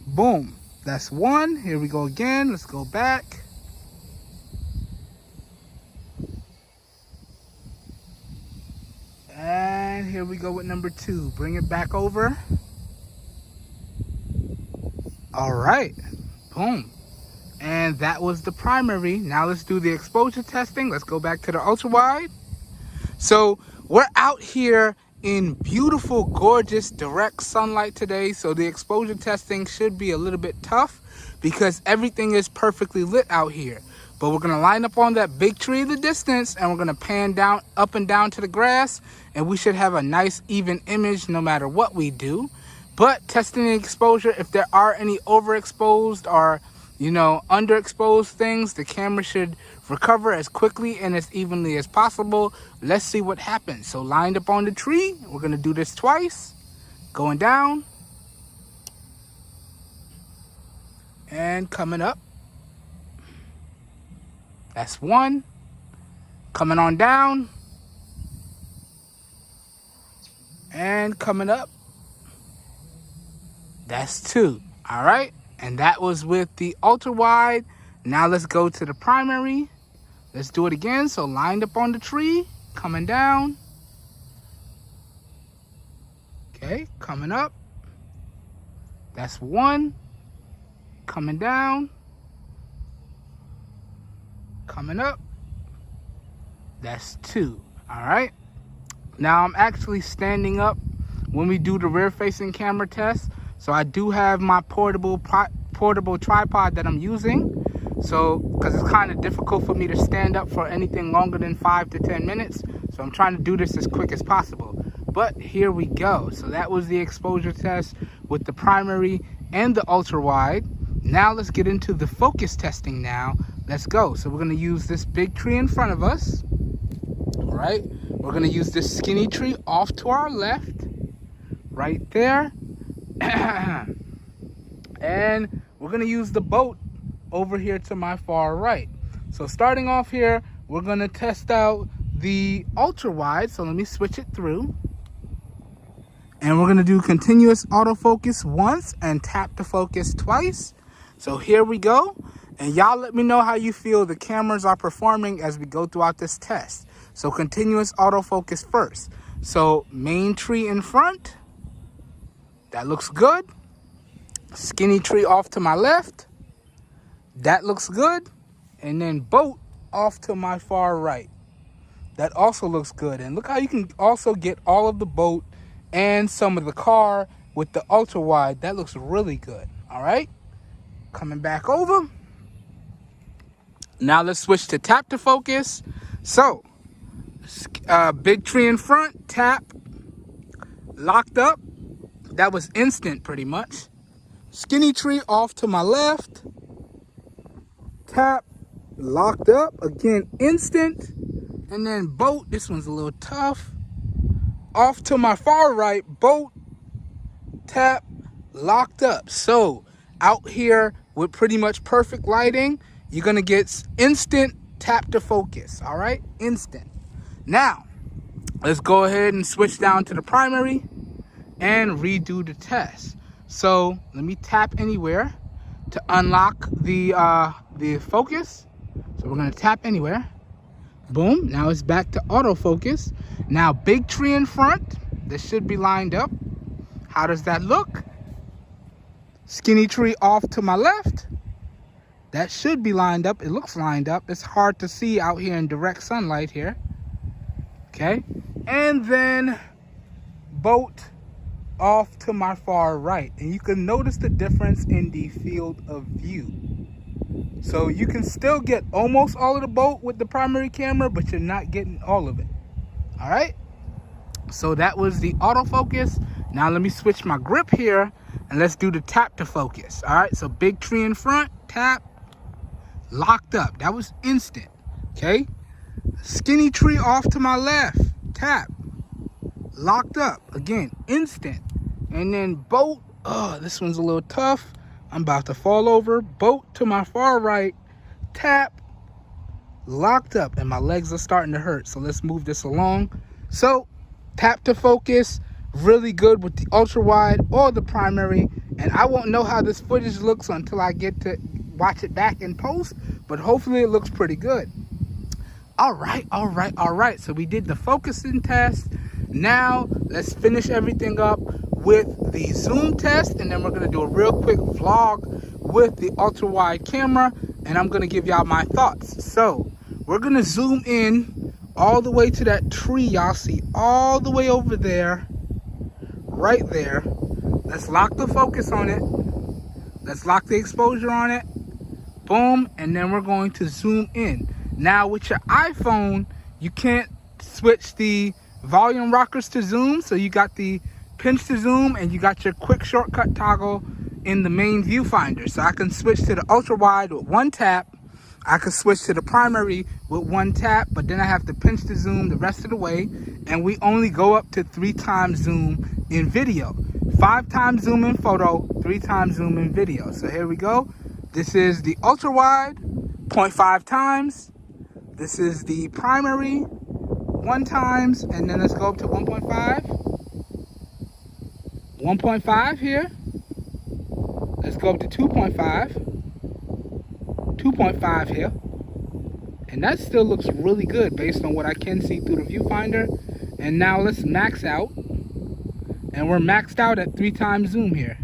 Boom. That's 1. Here we go again. Let's go back. And here we go with number 2. Bring it back over. All right, boom. And that was the primary. Now let's do the exposure testing. Let's go back to the ultra wide. So we're out here in beautiful, gorgeous, direct sunlight today. So the exposure testing should be a little bit tough because everything is perfectly lit out here. But we're gonna line up on that big tree in the distance and we're gonna pan down, up and down to the grass, and we should have a nice even image no matter what we do. But testing the exposure, if there are any overexposed or, you know, underexposed things, the camera should recover as quickly and as evenly as possible. Let's see what happens. So lined up on the tree, we're gonna do this twice, going down and coming up. That's 1. Coming on down and coming up. That's 2. All right, and that was with the ultra wide. Now let's go to the primary. Let's do it again. So lined up on the tree, coming down. Okay, coming up. That's 1. Coming down. Coming up. That's 2. All right. Now I'm actually standing up when we do the rear facing camera test. So I do have my portable tripod that I'm using. So, because it's kind of difficult for me to stand up for anything longer than 5 to 10 minutes. So I'm trying to do this as quick as possible. But here we go. So that was the exposure test with the primary and the ultra wide. Now let's get into the focus testing now. Let's go. So we're going to use this big tree in front of us. All right. We're going to use this skinny tree off to our left. Right there. And we're going to use the boat over here to my far right. So starting off here, we're going to test out the ultra wide. So let me switch it through. And we're going to do continuous autofocus once and tap to focus twice. So here we go. And y'all let me know how you feel the cameras are performing as we go throughout this test. So continuous autofocus first. So main tree in front, that looks good. Skinny tree off to my left, that looks good. And then boat off to my far right, that also looks good. And look how you can also get all of the boat and some of the car with the ultra wide. That looks really good. All right, coming back over. Now let's switch to tap to focus. So big tree in front, tap, locked up. That was instant pretty much. Skinny tree off to my left, tap, locked up, again instant. And then boat, this one's a little tough, off to my far right, boat, tap, locked up. So out here with pretty much perfect lighting, you're gonna get instant tap to focus. All right, instant. Now let's go ahead and switch down to the primary and redo the test. So let me tap anywhere to unlock the focus. So we're gonna tap anywhere. Boom, now it's back to autofocus. Now big tree in front, this should be lined up. How does that look? Skinny tree off to my left, that should be lined up. It looks lined up. It's hard to see out here in direct sunlight here. Okay, and then boat off to my far right. And you can notice the difference in the field of view. So you can still get almost all of the boat with the primary camera, but you're not getting all of it. All right, so that was the autofocus. Now let me switch my grip here and let's do the tap to focus. All right, so big tree in front, tap, locked up. That was instant. Okay, skinny tree off to my left, tap, locked up, again instant. And then boat, oh, this one's a little tough. I'm about to fall over. Boat to my far right, tap, locked up. And my legs are starting to hurt, so let's move this along. So tap to focus, really good with the ultra wide or the primary. And I won't know how this footage looks until I get to watch it back in post, but hopefully it looks pretty good. All right. So we did the focusing test. Now let's finish everything up with the zoom test, and then we're gonna do a real quick vlog with the ultra wide camera, and I'm gonna give y'all my thoughts. So we're gonna zoom in all the way to that tree y'all see all the way over there, right there. Let's lock the focus on it. Let's lock the exposure on it. Boom, and then we're going to zoom in. Now with your iPhone, you can't switch the volume rockers to zoom, so you got the pinch to zoom and you got your quick shortcut toggle in the main viewfinder. So I can switch to the ultra wide with one tap. I can switch to the primary with one tap, but then I have to pinch to zoom the rest of the way. And we only go up to 3 times zoom in video. 5 times zoom in photo, 3 times zoom in video. So here we go. This is the ultra wide, 0.5 times. This is the primary, 1 times, and then let's go up to 1.5. 1.5 here. Let's go up to 2.5. 2.5 here. And that still looks really good based on what I can see through the viewfinder. And now let's max out. And we're maxed out at 3 times zoom here.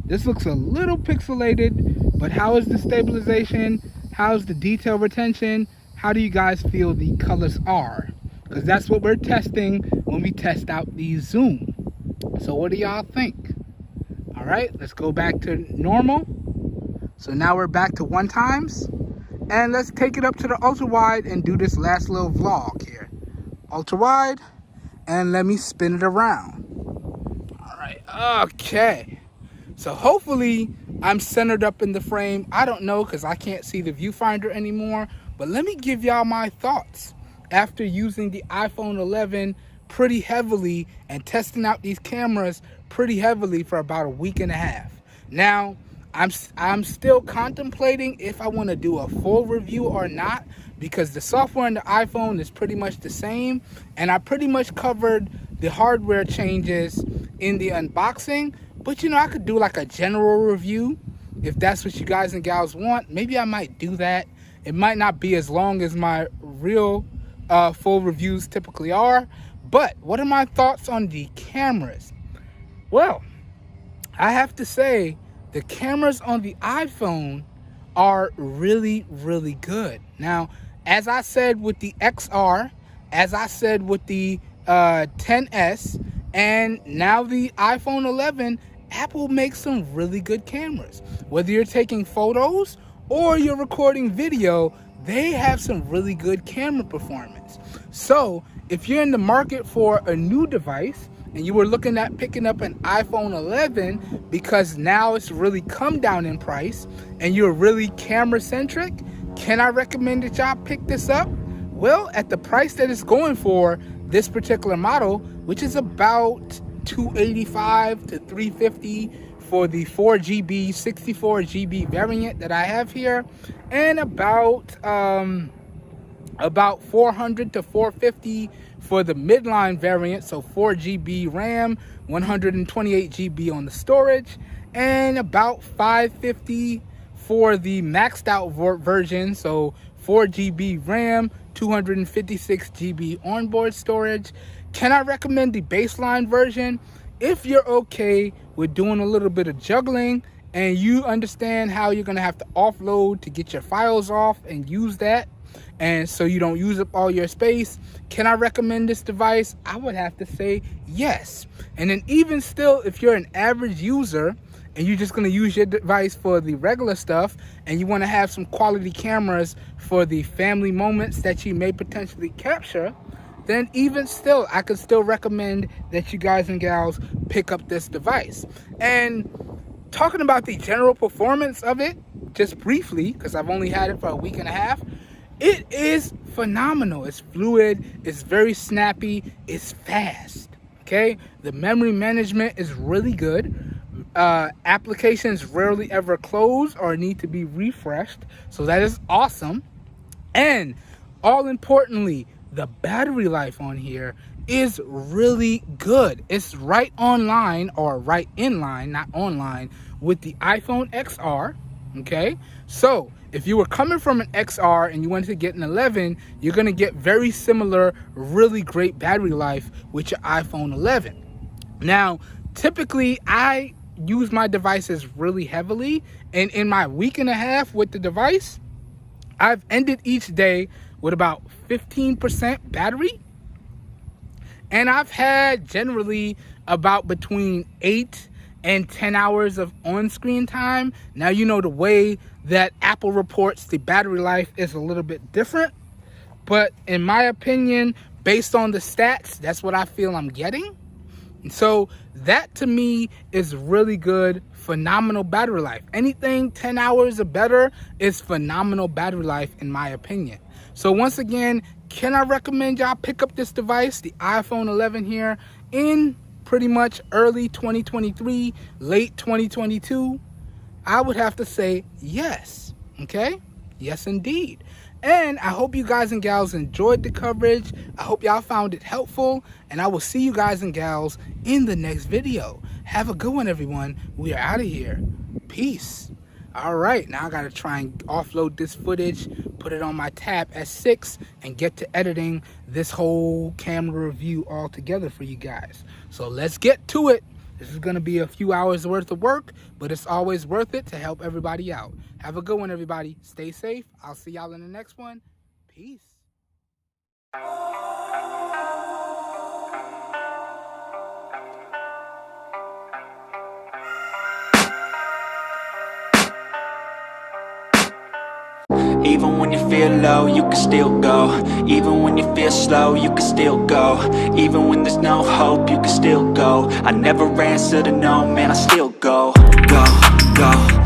This looks a little pixelated, but how is the stabilization? How's the detail retention? How do you guys feel the colors are? Because that's what we're testing when we test out the zoom. So what do y'all think? All right, let's go back to normal. So now we're back to 1 times. And let's take it up to the ultra wide and do this last little vlog here. Ultra wide, and let me spin it around. All right, okay. So hopefully I'm centered up in the frame. I don't know because I can't see the viewfinder anymore. But let me give y'all my thoughts after using the iPhone 11 pretty heavily and testing out these cameras pretty heavily for about a week and a half. Now, I'm still contemplating if I want to do a full review or not, because the software in the iPhone is pretty much the same, and I pretty much covered the hardware changes in the unboxing. But you know, I could do like a general review if that's what you guys and gals want, maybe I might do that. It might not be as long as my real full reviews typically are. But what are my thoughts on the cameras? Well, I have to say the cameras on the iPhone are really, really good. Now, as I said with the XR, as I said with the 10s, and now the iPhone 11, Apple makes some really good cameras. Whether you're taking photos or you're recording video, they have some really good camera performance. So if you're in the market for a new device and you were looking at picking up an iPhone 11 because now it's really come down in price and you're really camera centric, can I recommend that y'all pick this up? Well, at the price that it's going for, this particular model, which is about $285 to $350 for the 4GB, 64GB variant that I have here, and about $400 to $450 for the midline variant, so 4GB RAM, 128GB on the storage, and about $550 for the maxed out version, so 4GB RAM, 256GB onboard storage. Can I recommend the baseline version? If you're okay with doing a little bit of juggling and you understand how you're gonna have to offload to get your files off and use that, and so you don't use up all your space, can I recommend this device? I would have to say yes. And then even still, if you're an average user and you're just going to use your device for the regular stuff and you want to have some quality cameras for the family moments that you may potentially capture, then even still, I could still recommend that you guys and gals pick up this device. And talking about the general performance of it, just briefly, because I've only had it for a week and a half, it is phenomenal. It's fluid, it's very snappy, it's fast, okay? The memory management is really good. Applications rarely ever close or need to be refreshed, so that is awesome. And all importantly, the battery life on here is really good. It's right online, or right in line, not online, with the iPhone XR, okay? So if you were coming from an XR and you wanted to get an 11, you're gonna get very similar, really great battery life with your iPhone 11. Now, typically I use my devices really heavily, and in my week and a half with the device, I've ended each day with about 15% battery, and I've had generally about between 8 and 10 hours of on-screen time. Now, you know, the way that Apple reports the battery life is a little bit different, but in my opinion, based on the stats, that's what I feel I'm getting. And so that to me is really good, phenomenal battery life. Anything 10 hours or better is phenomenal battery life in my opinion. So once again, can I recommend y'all pick up this device, the iPhone 11 here, in pretty much early 2023, late 2022? I would have to say yes, okay? Yes, indeed. And I hope you guys and gals enjoyed the coverage. I hope y'all found it helpful, and I will see you guys and gals in the next video. Have a good one, everyone. We are out of here. Peace. All right, now I gotta try and offload this footage, put it on my tab S6, and get to editing this whole camera review all together for you guys. So let's get to it. This is gonna be a few hours worth of work, but it's always worth it to help everybody out. Have a good one, everybody. Stay safe. I'll see y'all in the next one. Peace. Even when you feel low, you can still go. Even when you feel slow, you can still go. Even when there's no hope, you can still go. I never answer to no, man, I still go. Go, go.